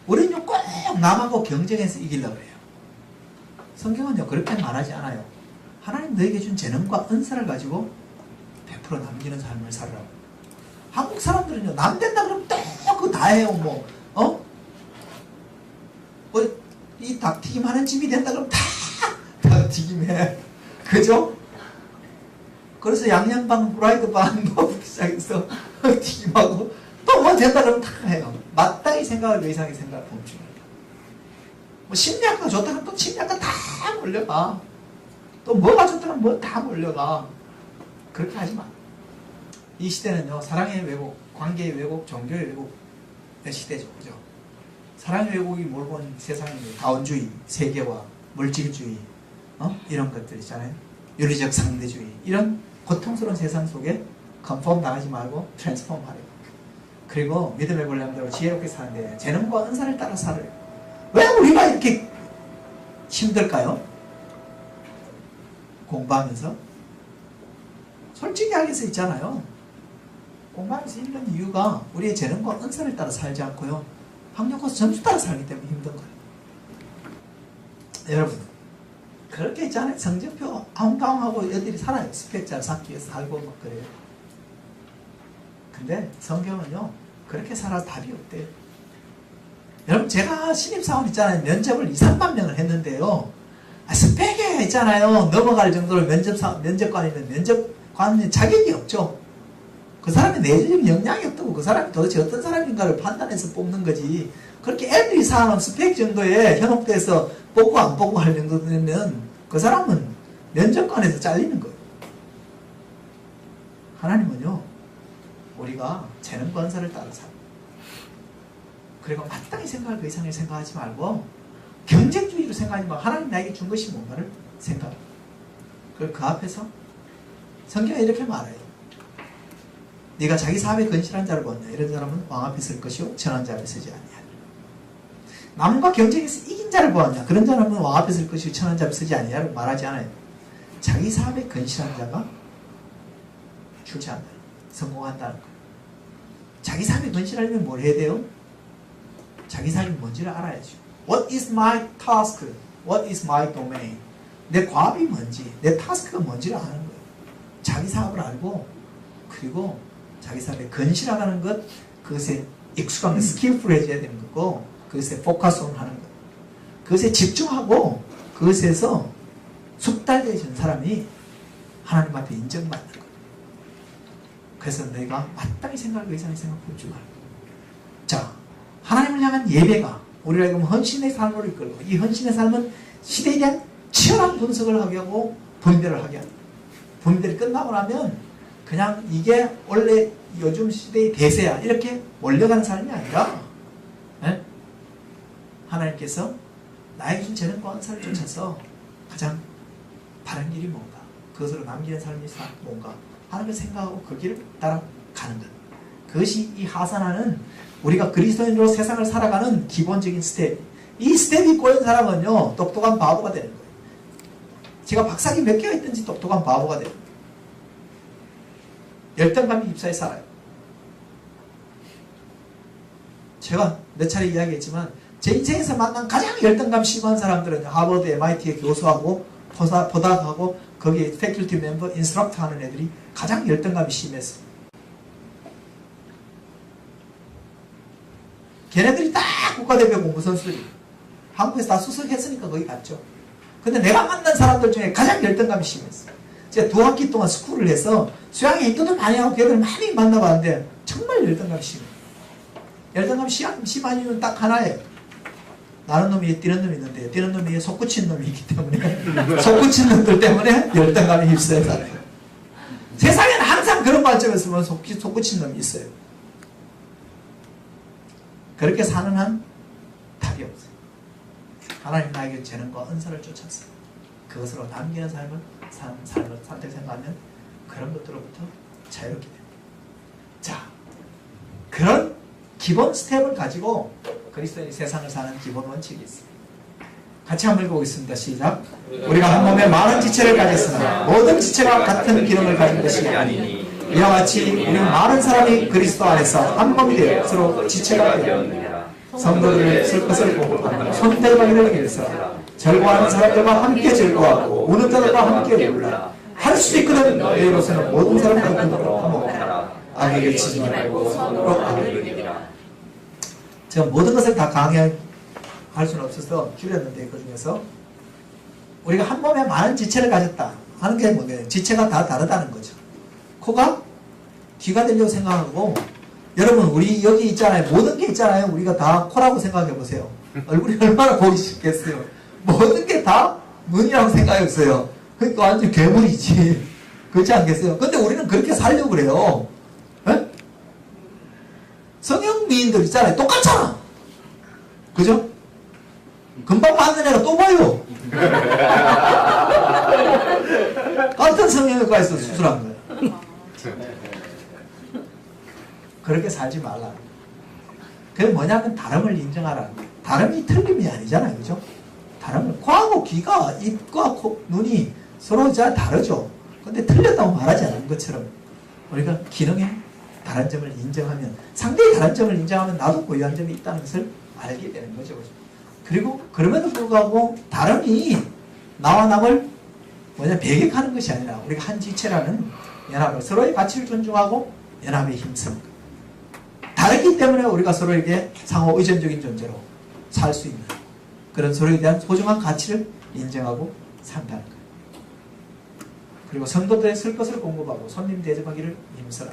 우리는요 꼭 남하고 경쟁해서 이기려고 해요. 성경은요 그렇게 말하지 않아요. 하나님 너에게 준 재능과 은사를 가지고 100% 남기는 삶을 살라고. 한국 사람들은요 남 된다 그러면 또 그거 다 해요. 이 닭튀김 하는 집이 된다 그러면 다 닭튀김해. 그죠? 그래서 양념반, 후라이드반 뭐부터 시작해서 튀김하고 또 뭐 된다 그러면 다 해요. 마땅히 생각을 그 이상의 생각을 멈추는 뭐 심리학과 좋다 그러면 또 심리학과 다 몰려가. 또 뭐가 좋다 그러면 뭐 다 몰려가. 그렇게 하지 마. 이 시대는요 사랑의 왜곡, 관계의 왜곡, 종교의 왜곡의 시대죠. 그죠? 사랑의 왜곡이 몰고 온 세상이 다원주의, 세계화, 물질주의 이런 것들 있잖아요. 윤리적 상대주의 이런 고통스러운 세상 속에 컨펌 당하지 말고 트랜스폼 하래요. 그리고 믿음의 본령대로 지혜롭게 사는데 재능과 은사를 따라 살아요. 왜 우리가 이렇게 힘들까요? 공부하면서 솔직히 알겠어 있잖아요. 공부하면서 힘든 이유가 우리의 재능과 은사를 따라 살지 않고요 학력과 점수 따라 살기 때문에 힘든 거예요. 여러분 그렇게 있잖아요. 성적표 아웅다웅하고 여들이 살아요. 스펙 잘 쌓기 위해서 살고 막 그래요. 근데 성경은요 그렇게 살아도 답이 없대요. 여러분 제가 신입사원 있잖아요. 면접을 2, 3만 명을 했는데요 스펙에 있잖아요 넘어갈 정도로 면접관이면 면접관은 자격이 없죠. 그 사람의 내적인 역량이 없다고. 그 사람이 도대체 어떤 사람인가를 판단해서 뽑는 거지. 그렇게 애들이 사는 스펙 정도에 현혹돼서 뽑고 안 뽑고 할 정도 되면 그 사람은 면접관에서 잘리는 거예요. 하나님은요 우리가 재능과 은사를 따라 살고 그리고 마땅히 생각할 그 이상을 생각하지 말고 경쟁주의로 생각하지 말고 하나님 나에게 준 것이 뭔가를 생각하고 그리고 그 앞에서 성경에 이렇게 말해요. 네가 자기 사업에 건실한 자를 보았냐. 이런 사람은 왕 앞에 설 것이요 천한 자 앞에 서지 아니하리라. 남과 경쟁에서 이긴 자를 보았냐. 그런 사람은 왕 앞에 설 것이요 천한 자 앞에 서지 아니하리라 말하지 않아요. 자기 사업에 건실한 자가 출세한다. 성공한다는 거예요. 자기 사업에 건실하려면 뭘 해야 돼요? 자기 사업이 뭔지를 알아야죠. What is my task? What is my domain? 내 과업이 뭔지, 내 타스크가 뭔지를 아는 거예요. 자기 사업을 알고 그리고 자기 사업에 건실하다는 것, 그것에 익숙한 스킬풀해져야 되는 거고 그것에 포커스온 하는 것, 그것에 집중하고 그것에서 숙달되어진 사람이 하나님 앞에 인정받는 거예요. 그래서 내가 마땅히 생각하고 이상의 생각 볼 줄 알고. 자, 하나님을 향한 예배가 우리가 지금 헌신의 삶으로 이끌고 이 헌신의 삶은 시대에 대한 치열한 분석을 하게 하고 분별을 하게 합니다. 분별이 끝나고 나면 그냥 이게 원래 요즘 시대의 대세야 이렇게 몰려가는 삶이 아니라 하나님께서 나에게 준 재능과 은사를 쫓아서 가장 바른 일이 뭔가 그것으로 남기는 삶이 뭔가 하는 걸 생각하고 그 길을 따라가는 것. 그것이 이 하산하는 우리가 그리스도인으로 세상을 살아가는 기본적인 스텝. 이 스텝이 꼬인 사람은요 똑똑한 바보가 되는 거예요. 제가 박사학위 몇 개가 있든지 똑똑한 바보가 돼요. 열등감이 입사에 살아요. 제가 몇 차례 이야기했지만 제 인생에서 만난 가장 열등감 심한 사람들은 하버드, MIT의 교수하고 포닥하고 거기에 패culty 멤버, 인스트럭터 하는 애들이 가장 열등감이 심했어요. 걔네들이 다 국가대표 공부선수들이 한국에서 다 수석했으니까 거기 갔죠. 근데 내가 만난 사람들 중에 가장 열등감이 심했어요. 제가 2학기 동안 스쿨을 해서 수양에 인도도 많이 하고 걔들 많이 만나봤는데 정말 열등감이 심해요. 열등감이 심한 이유는 딱 하나예요. 나는 놈이 뛰는 놈이 있는데 뛰는 놈이 속구친 놈이 있기 때문에 속구친 놈들 때문에 열등감이 휩싸여 살아요. 세상에는 항상 그런 관점에서 보면 속구친 놈이 있어요. 그렇게 사는 한 답이 없어요. 하나님 나에게 재능과 은사를 쫓아서 그것으로 남기는 삶을 선택 생각하면 그런 것들로부터 자유롭게 됩니다. 자, 그런 기본 스텝을 가지고 그리스도인이 세상을 사는 기본 원칙이 있습니다. 같이 한번 읽어보겠습니다. 시작. 우리가 한 몸에 많은 지체를 가졌으나 모든 지체가 같은 기능을 가진 것이 아니니 이와 같이 우리는 많은 사람이 그리스도 안에서 한 몸이 되어 서로 지체가 되었느니라. 성도들을 쓸 것을 공부하고 손대박이를 위해서 절거하는 사람들과 함께 즐거워하고 우는 자들과 함께 울라. 할 수 있거든. 너희로서는 모든 사람과 근거로 화목하라. 악에게 치지 말고 선으로 악을 이기라. 제가 모든 것을 다 강의할 수는 없어서 줄였는데 그 중에서 우리가 한 몸에 많은 지체를 가졌다 하는 게 뭐예요? 지체가 다 다르다는 거죠. 코가 귀가 되려고 생각하고 여러분 우리 여기 있잖아요. 모든 게 있잖아요. 우리가 다 코라고 생각해 보세요. 얼굴이 얼마나 보기 쉽겠어요. 모든 게 다 눈이라고 생각했어요. 그러니까 완전 괴물이지. 그렇지 않겠어요? 근데 우리는 그렇게 살려고 그래요. 에? 성형미인들 있잖아요. 똑같잖아. 그죠? 금방 맞는 애가 또 봐요. 같은 성형외과에서 수술한 거예요. 그렇게 살지 말라. 그게 뭐냐면 다름을 인정하라. 다름이 틀림이 아니잖아요. 그죠? 다름은 코하고 귀가 입과 코, 눈이 서로 잘 다르죠. 근데 틀렸다고 말하지 않는 것처럼 우리가 기능에 다른 점을 인정하면 상대의 다른 점을 인정하면 나도 고유한 점이 있다는 것을 알게 되는 거죠. 그리고 그럼에도 불구하고 다름이 나와 남을 배격하는 것이 아니라 우리가 한 지체라는 연합을 서로의 가치를 존중하고 연합에 힘쓰는 것. 다르기 때문에 우리가 서로에게 상호 의존적인 존재로 살 수 있는 그런 서로에 대한 소중한 가치를 인정하고 산다는 것. 그리고 성도들의 쓸 것을 공급하고 손님 대접하기를 힘써라.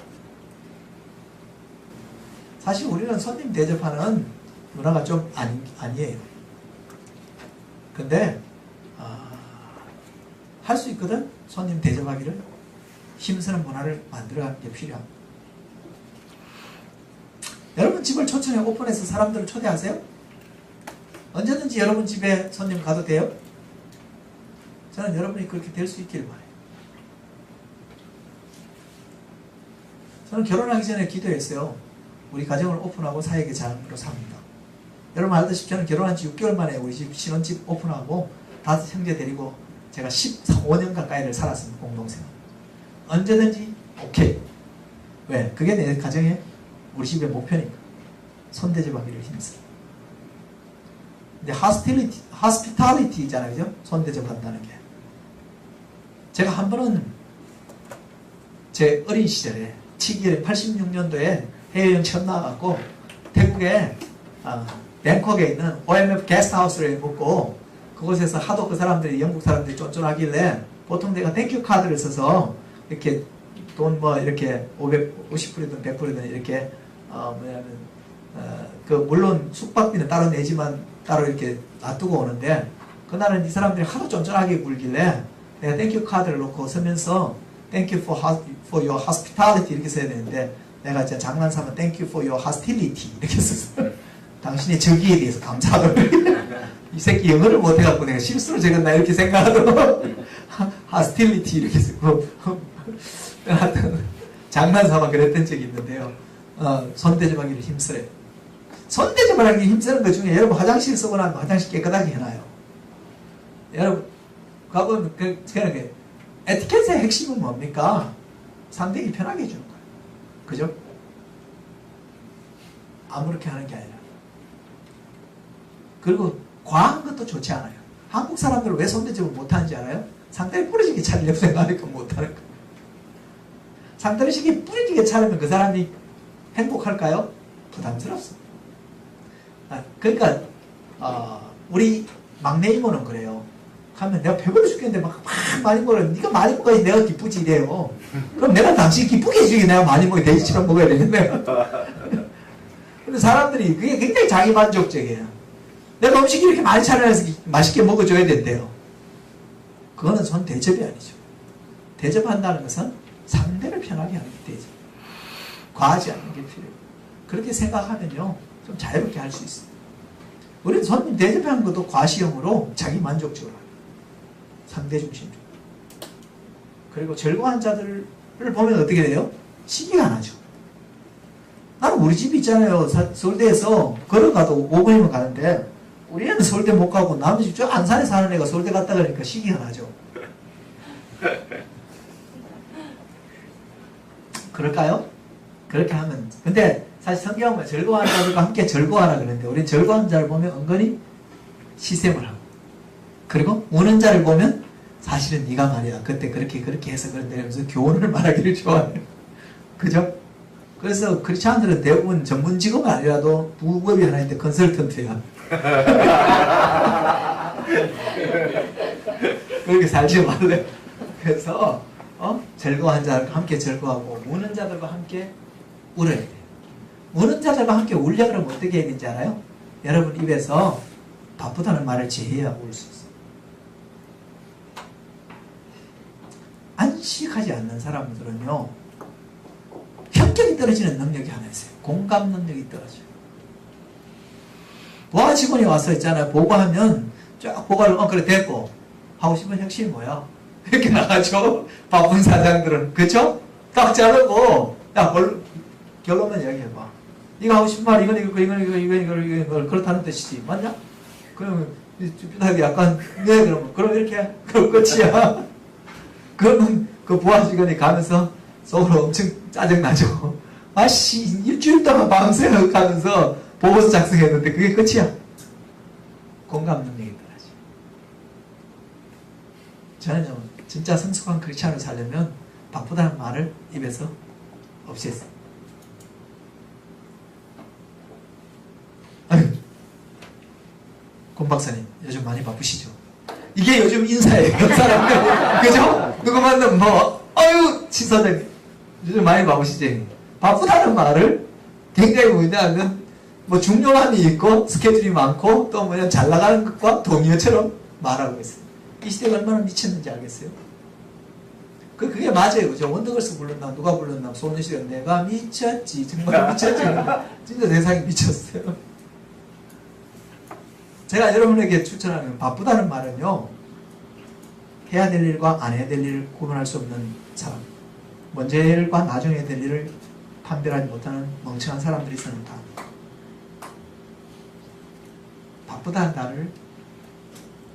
사실 우리는 손님 대접하는 문화가 좀 아니에요. 근데 할 수 있거든. 손님 대접하기를 힘쓰는 문화를 만들어가는 게 필요합니다. 여러분 집을 초청해 오픈해서 사람들을 초대하세요? 언제든지 여러분 집에 손님 가도 돼요? 저는 여러분이 그렇게 될 수 있기를 바라요. 저는 결혼하기 전에 기도했어요. 우리 가정을 오픈하고 사역의 장으로 삽니다. 여러분 알다시피 저는 결혼한 지 6개월 만에 우리 집 신혼집 오픈하고 5 형제 데리고 제가 15년 가까이를 살았습니다. 공동생활. 언제든지 오케이. 왜? 그게 내 가정의 우리 집의 목표니까. 손대접하기를 힘써. 근데 hospitality잖아요. 그죠? 손대접한다는 게. 제가 한 번은 제 어린 시절에 86년도에 해외여행 처음 나와갖고 태국에 뱅콕에 있는 OMF 게스트하우스를 묵고 그곳에서 하도 그 사람들이 영국 사람들이 쫀쫀하길래 보통 내가 땡큐 카드를 써서 이렇게 돈 이렇게 550불이든 100불이든 이렇게 물론 숙박비는 따로 내지만 따로 이렇게 놔두고 오는데 그날은 이 사람들이 하도 쫀쫀하게 굴길래 내가 땡큐 카드를 놓고 쓰면서 Thank you for your hospitality 이렇게 써야 되는데 내가 진짜 장난삼아 Thank you for your hostility 이렇게 썼어. 당신의 적의에 대해서 감사하다고. 이 새끼 영어를 못해갖고 내가 실수로 적었나 이렇게 생각하더라고. hostility 이렇게 쓰고 하여튼 장난삼아 그랬던 적이 있는데요. 손대접하기를 힘쓰래요. 손대접을 하기 힘쓰는 것 중에 여러분 화장실 쓰고 나면 화장실 깨끗하게 해놔요. 여러분 가보면 그냥 에티켓의 핵심은 뭡니까? 상대에게 편하게 해주는 거예요. 그죠? 아무렇게 하는 게 아니라. 그리고 과한 것도 좋지 않아요. 한국 사람들은 왜 손대접을 못하는지 알아요? 상대를 뿌리지게 차리려고 생각하니까 못하는 거예요. 상대를 시기 뿌리지게 차리면 그 사람이 행복할까요? 부담스럽습니다. 그러니까 우리 막내 이모는 그래요. 하면 내가 배불러 죽겠는데 막 많이 먹어요. 네가 많이 먹어야지 내가 기쁘지 이래요. 그럼 내가 당신 기쁘게 해주기 내가 많이 먹어야 돼지처럼 먹어야 되는데. 근데 사람들이 그게 굉장히 자기만족적이에요. 내가 음식 이렇게 많이 차려서 맛있게 먹어줘야 된대요. 그거는 손 대접이 아니죠. 대접한다는 것은 상대를 편하게 하는 게 대접. 과하지 않는 게 필요해요. 그렇게 생각하면요 좀 자유롭게 할 수 있어요. 우리는 손님 대접하는 것도 과시형으로 자기 만족적으로 상대 중심적으로. 그리고 절거한 자들을 보면 어떻게 돼요? 시기가 나죠. 나는 우리 집 있잖아요. 서울대에서 걸어가도 5분이면 가는데 우리 애는 서울대 못 가고 남의 집 저 안산에 사는 애가 서울대 갔다 가니까 시기가 나죠. 그럴까요? 그렇게 하면 근데 사실 성경은 즐거워하는 자들과 함께 즐거워하라 그러는데 우리는 즐거워하는 자를 보면 은근히 시샘을 하고 그리고 우는 자를 보면 사실은 네가 말이야 그때 그렇게 해서 그런데 하면서 교훈을 말하기를 좋아해요. 그죠? 그래서 크리스찬들은 대부분 전문 직업은 아니라도 부업이 하나 있는데 컨설턴트야. 그렇게 살지 말래. 그래서 즐거워하는 자들과 함께 즐거워하고 우는 자들과 함께 울어야 돼요. 우는 자들과 함께 울려 그러면 어떻게 해야 되는지 알아요? 여러분 입에서 바쁘다는 말을 제해야 울 수 있어요. 안식하지 않는 사람들은요 현격이 떨어지는 능력이 하나 있어요. 공감 능력이 떨어져요. 보아 직원이 와서 있잖아요. 보고하면 쫙 보고를 그래 됐고 하고 싶은 혁신이 뭐야? 이렇게 나가죠. 바쁜 사장들은 그쵸? 딱 자르고 야 결론만 이야기해봐. 이거 하고 싶은 말 이건 그렇다는 뜻이지 맞냐? 그러면 쭈삣하게 약간 네 그럼 이렇게 그럼 끝이야. 그러면 그 보아 직원이 가면서 속으로 엄청 짜증나죠. 아씨 일주일 동안 밤새 가면서 보고서 작성했는데 그게 끝이야. 공감 능력이 떨어져. 저는요 진짜 성숙한 크리스찬을 살려면 바쁘다는 말을 입에서 없앴어요. 아유, 권 박사님 요즘 많이 바쁘시죠? 이게 요즘 인사예요. 사람들 그죠? 누구 만나면 아유 지사장님 요즘 많이 바쁘시지? 바쁘다는 말을 굉장히 뭐냐면 중요함이 있고 스케줄이 많고 또 잘 나가는 것과 동의어처럼 말하고 있어요. 이 시대가 얼마나 미쳤는지 알겠어요? 그게 맞아요. 그죠? 원더걸스 불렀나 누가 불렀나 소녀시대 내가 미쳤지 정말 미쳤지 진짜 세상이 미쳤어요. 제가 여러분에게 추천하는 바쁘다는 말은요 해야 될 일과 안 해야 될 일을 구분할 수 없는 사람, 먼저 해야 될 일과 나중에 해야 될 일을 판별하지 못하는 멍청한 사람들이 쓰는 다. 바쁘다는 말을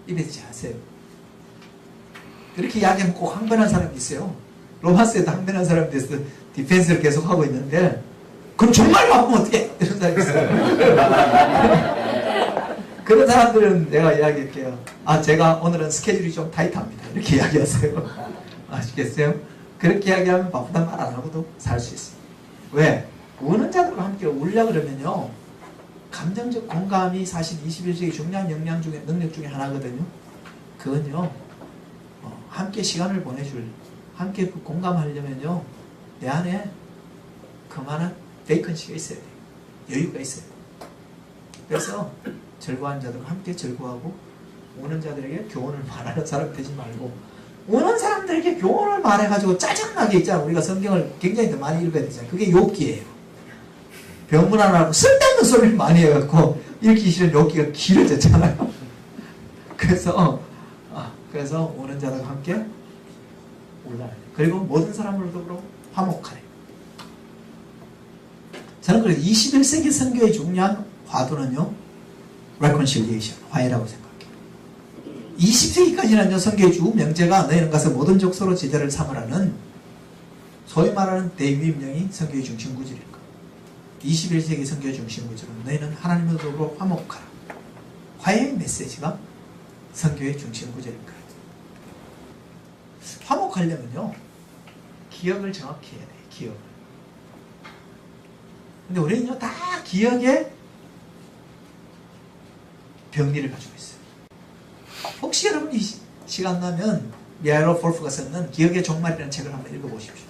입에 대지 하세요. 그렇게 이야기하면 꼭 항변한 사람이 있어요. 로마스에도 항변한 사람이 돼서 디펜스를 계속 하고 있는데 그럼 정말 바쁘면 어떡해? 이런 사람이 있어요. 그런 사람들은 내가 이야기할게요. 제가 오늘은 스케줄이 좀 타이트합니다. 이렇게 이야기하세요. 아시겠어요? 그렇게 이야기하면 바쁘단 말 안 하고도 살 수 있어요. 왜? 우는 자들과 함께 울려 그러면요. 감정적 공감이 사실 21세기 중요한 역량 중에 능력 중에 하나거든요. 그건요. 함께 시간을 보내줄 함께 그 공감하려면요. 내 안에 그만한 베이컨시가 있어야 돼요. 여유가 있어요. 그래서 즐거워하는 자들과 함께 즐거워하고 우는 자들에게 교훈을 말하는 사람 되지 말고 우는 사람들에게 교훈을 말해가지고 짜증나게 있잖아. 우리가 성경을 굉장히 더 많이 읽어야 되잖아요. 그게 욥기예요. 병문안하고 쓸데없는 소리를 많이 해갖고 읽기 싫은 욥기가 길어졌잖아요. 그래서 우는 자들과 함께 울라요. 그리고 모든 사람을 더불어 화목하래. 저는 그래서 21세기 선교의 중요한 화두는요 reconciliation, 화해라고 생각해요. 20세기까지는요 선교의 주 명제가 너희는 가서 모든 족속으로 제자를 삼으라는 소위 말하는 대위임령이 선교의 중심 구절일 거예요. 21세기 선교의 중심 구절은 너희는 하나님과 더불어 화목하라. 화해의 메시지가 선교의 중심 구절일 거예요. 화목하려면요 기억을 정확히 해야 돼요. 기억을. 근데 우리는요 다 기억에 병리를 가지고 있어요. 혹시 여러분이 시간 나면 미하일로 볼프가 썼는 기억의 종말이라는 책을 한번 읽어보십시오.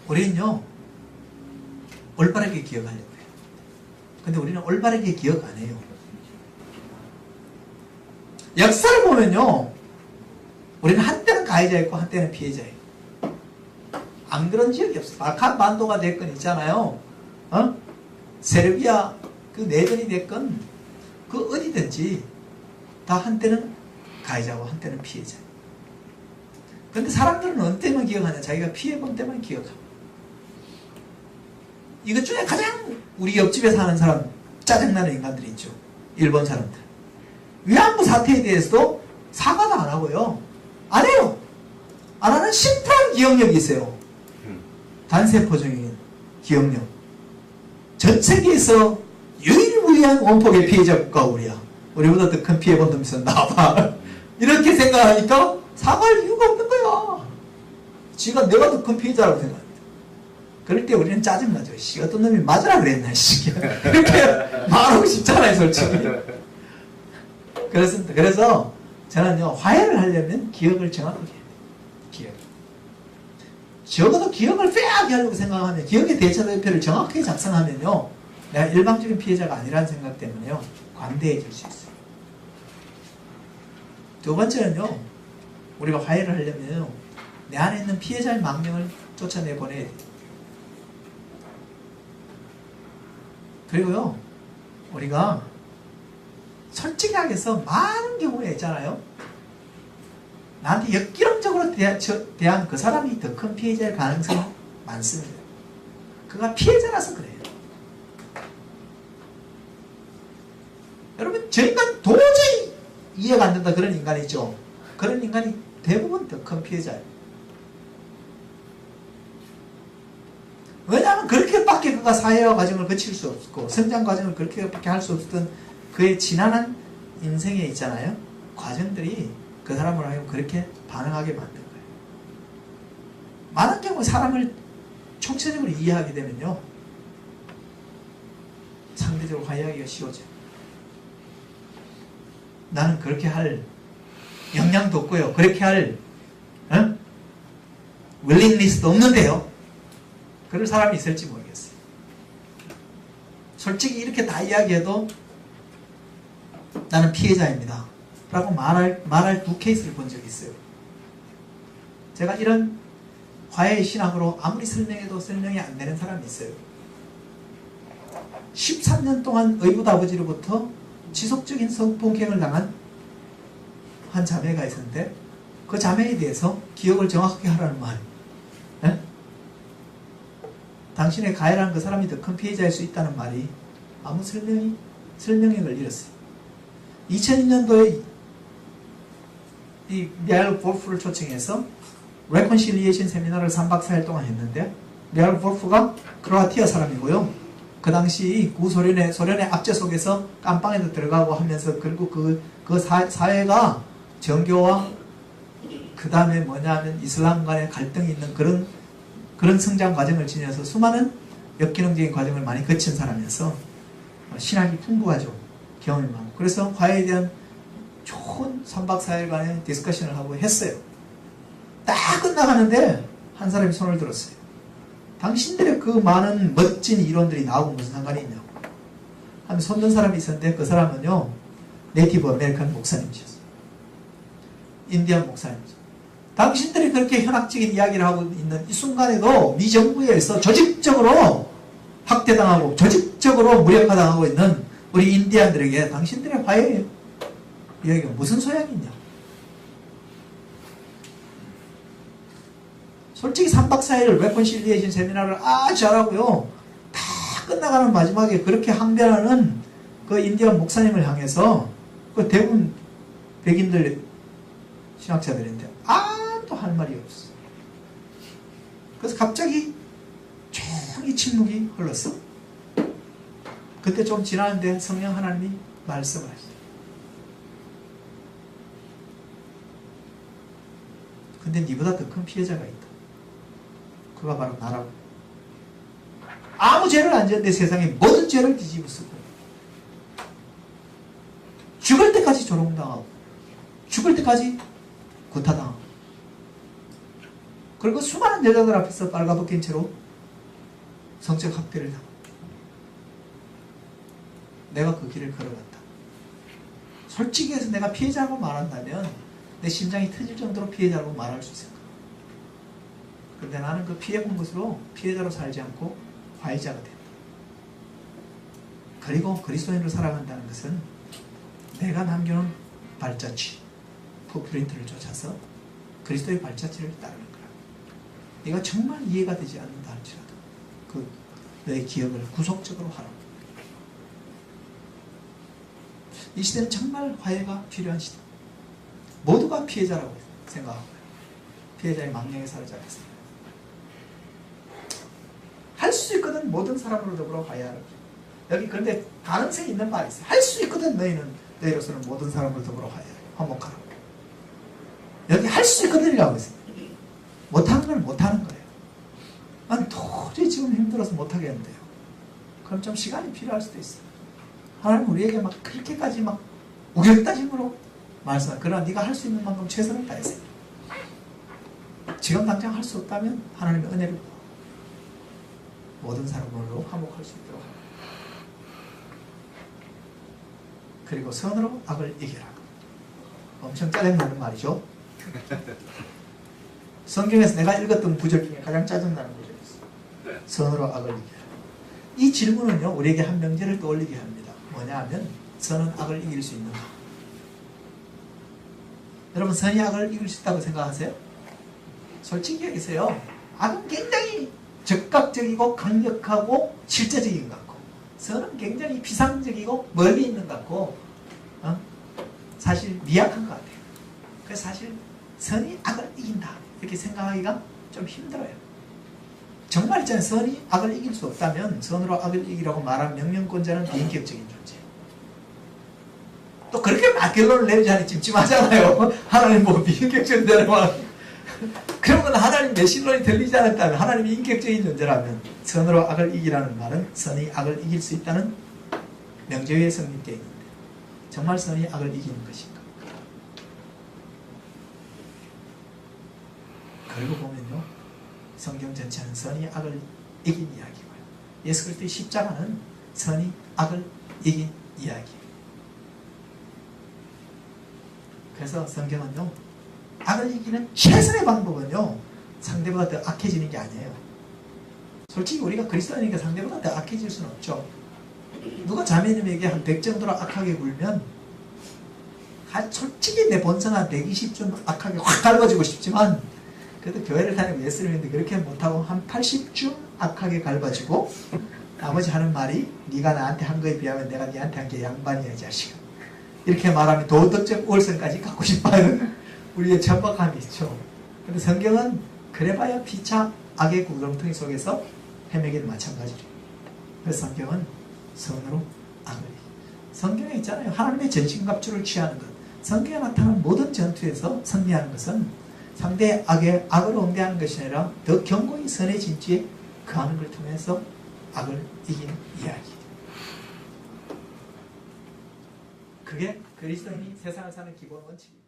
우리는요 올바르게 기억하려고 해요. 근데 우리는 올바르게 기억 안 해요. 역사를 보면요 우리는 한때는 가해자였고 한때는 피해자예요. 안 그런 지역이 없어요. 발칸 반도가 됐건 있잖아요. 세르비아 그 내전이 됐건 그 어디든지 다 한때는 가해자고 한때는 피해자예요. 그런데 사람들은 어느 때만 기억하냐? 자기가 피해본 때만 기억합니다. 이것 중에 가장 우리 옆집에 사는 사람 짜증나는 인간들이 있죠. 일본 사람들. 위안부 사태에 대해서도 사과도 안 하고요. 안 해요. 안 하는 심플한 기억력이 있어요. 단세포적인 기억력. 전 세계에서 유일무이한 원폭의 피해자 국가 우리야. 우리보다 더 큰 피해 본 놈 있어 나봐. 이렇게 생각하니까 사과할 이유가 없는 거야. 지가 내가 더 큰 피해자라고 생각합니다. 그럴 때 우리는 짜증나죠. 씨, 어떤 놈이 맞으라 그랬나, 씨. 그렇게 말하고 싶잖아요, 솔직히. 그렇습니다. 그래서 저는요, 화해를 하려면 기억을 정확하게 해야 돼요. 기억. 적어도 기억을 빼앗게 하려고 생각하면, 기억의 대처대표를 정확하게 작성하면요, 내가 일방적인 피해자가 아니라는 생각 때문에요, 관대해질 수 있어요. 두 번째는요, 우리가 화해를 하려면요, 내 안에 있는 피해자의 망령을 쫓아내 보내야 돼요. 그리고요, 우리가 솔직하게 해서 많은 경우에 있잖아요. 나한테 역기능적으로 대한 그 사람이 더 큰 피해자일 가능성이 많습니다. 그가 피해자라서 그래요. 여러분, 저 인간 도저히 이해가 안 된다 그런 인간이 있죠. 그런 인간이 대부분 더 큰 피해자예요. 왜냐하면 그렇게밖에 그가 사회화 과정을 거칠 수 없고 성장 과정을 그렇게밖에 할 수 없었던 그의 지난한 인생에 있잖아요. 과정들이 그 사람을 하여금 그렇게 반응하게 만든 거예요. 많은 경우 사람을 총체적으로 이해하게 되면요, 상대적으로 화해하기가 쉬워져요. 나는 그렇게 할 역량도 없고요. 그렇게 할 윌링리스도 없는데요. 그럴 사람이 있을지 모르겠어요. 솔직히 이렇게 다 이야기해도 나는 피해자입니다 라고 말할 두 케이스를 본 적이 있어요. 제가 이런 화해의 신학으로 아무리 설명해도 설명이 안 되는 사람이 있어요. 13년 동안 의붓 아버지로부터 지속적인 성폭행을 당한 한 자매가 있었는데 그 자매에 대해서 기억을 정확하게 하라는 말, 당신의 가해라는 그 사람이 더 큰 피해자일 수 있다는 말이 아무 설명력을 잃었어요. 2002년도에 이 미하일 볼프를 초청해서 레콘실리에이션 세미나를 3박 4일 동안 했는데, 미하일 볼프가 크로아티아 사람이고요. 그 당시 구소련의 압제 속에서 깜빵에도 들어가고 하면서 결국 그 사회가 정교와 그 다음에 뭐냐면 이슬람 간의 갈등이 있는 그런 성장 과정을 지녀서 수많은 역기능적인 과정을 많이 거친 사람이어서 신학이 풍부하죠. 경험이 많고. 그래서 화해에 대한 좋은 3박 4일간의 디스커션을 하고 했어요. 딱 끝나가는데 한 사람이 손을 들었어요. 당신들의 그 많은 멋진 이론들이 나하고 무슨 상관이 있냐고 하면 손든 사람이 있었는데, 그 사람은요, 네이티브 아메리칸 목사님이셨어요. 인디안 목사님이죠. 당신들이 그렇게 현학적인 이야기를 하고 있는 이 순간에도 미 정부에 의해서 조직적으로 학대당하고 조직적으로 무력화당하고 있는 우리 인디안들에게 당신들의 화해 이야기가 무슨 소양이 있냐. 솔직히 3박 4일 레콘실리에이션 세미나를 아주 잘하고요, 다 끝나가는 마지막에 그렇게 항변하는 그 인디안 목사님을 향해서 그 대부분 백인들 신학자들인데 아무도 할 말이 없어. 그래서 갑자기 조용히 침묵이 흘렀어. 그때 좀 지나는데 성령 하나님이 말씀을 하셨어요. 근데 니보다 더 큰 피해자가 있다. 그가 바로 나라고. 아무 죄를 안 지었는데 세상에 모든 죄를 뒤집어 쓰고 죽을 때까지 조롱당하고 죽을 때까지 구타당하고, 그리고 수많은 여자들 앞에서 빨가벗긴 채로 성적 학대를 당하고, 내가 그 길을 걸어갔다. 솔직히 해서 내가 피해자라고 말한다면 내 심장이 터질 정도로 피해자라고 말할 수 있을 거야. 근데 나는 그 피해본 것으로 피해자로 살지 않고 화해자가 된다. 그리고 그리스도인으로 살아간다는 것은 내가 남겨놓은 발자취, 풋프린트를 쫓아서 그리스도의 발자취를 따르는 거야. 네가 정말 이해가 되지 않는다 할지라도 그 너의 기억을 구속적으로 하라고. 이 시대는 정말 화해가 필요한 시대. 모두가 피해자라고 생각하고 피해자의 망령에 사로잡혔습니다. 수 있거든 모든 사람으로 더불어 화해하라. 여기 그런데 가능성이 있는 말이 있어요. 할 수 있거든 너희로서는 모든 사람으로 더불어 화목하라. 여기 할 수 있거든이라고 했어요. 못하는 걸 못하는 거예요. 난 도저히 지금 힘들어서 못하겠는데요. 그럼 좀 시간이 필요할 수도 있어요. 하나님 우리에게 막 그렇게까지 막 우결다짐으로 말씀하세요. 그러나 네가 할 수 있는 만큼 최선을 다해서 지금 당장 할 수 없다면 하나님의 은혜를 모든 사람으로 화목할 수 있도록 합니다. 그리고 선으로 악을 이겨라. 엄청 짜증나는 말이죠. 성경에서 내가 읽었던 구절 중에 가장 짜증나는 구절이었어요. 선으로 악을 이겨라. 이 질문은요 우리에게 한 명제를 떠올리게 합니다. 뭐냐 하면 선은 악을 이길 수 있는가? 여러분 선이 악을 이길 수 있다고 생각하세요? 솔직히 얘기하세요. 악은 굉장히 적극적이고 강력하고 실제적인 것 같고 선은 굉장히 비상적이고 멀리 있는 것 같고 사실 미약한 것 같아요. 그래서 사실 선이 악을 이긴다 이렇게 생각하기가 좀 힘들어요. 정말 있잖아요. 선이 악을 이길 수 없다면 선으로 악을 이기라고 말한 명령권자는 비인격적인 존재예요. 또 그렇게 막 결론을 내리자니 찜찜하잖아요. 하나님 보고 비인격적인 존재라고 그러면 하나님 메신론이 들리지 않았다면 하나님이 인격적인 존재라면 선으로 악을 이기라는 말은 선이 악을 이길 수 있다는 명제에 성립되어 있는데 정말 선이 악을 이기는 것인가? 그리고 보면요 성경 전체는 선이 악을 이긴 이야기고요. 예수 그리스도의 십자가는 선이 악을 이긴 이야기예요. 그래서 성경은요 악을 이기는 최선의 방법은요 상대보다 더 악해지는 게 아니에요. 솔직히 우리가 그리스도인이니까 상대보다 더 악해질 수는 없죠. 누가 자매님에게 한 100 정도로 악하게 굴면 솔직히 내 본성 한 120좀 악하게 확 갈아주고 싶지만 그래도 교회를 다니고 예수를 믿는데 그렇게 못하고 한 80쯤 악하게 갈아주고 나머지 하는 말이 네가 나한테 한 거에 비하면 내가 네한테 한 게 양반이야 이 자식아. 이렇게 말하면 도덕적 우월성까지 갖고 싶어하는 우리의 천박함이 있죠. 근데 성경은 그래봐야 피차 악의 구렁텅이 속에서 헤매기는 마찬가지죠. 그래서 성경은 선으로 악을 성경에 있잖아요. 하나님의 전신갑주를 취하는 것. 성경에 나타나는 모든 전투에서 승리하는 것은 상대의 악으로 응대하는 것이 아니라 더 견고히 선의 진지에 거하는 걸 통해서 악을 이기는 이야기. 그게 그리스도인이 세상을 사는 기본 원칙입니다.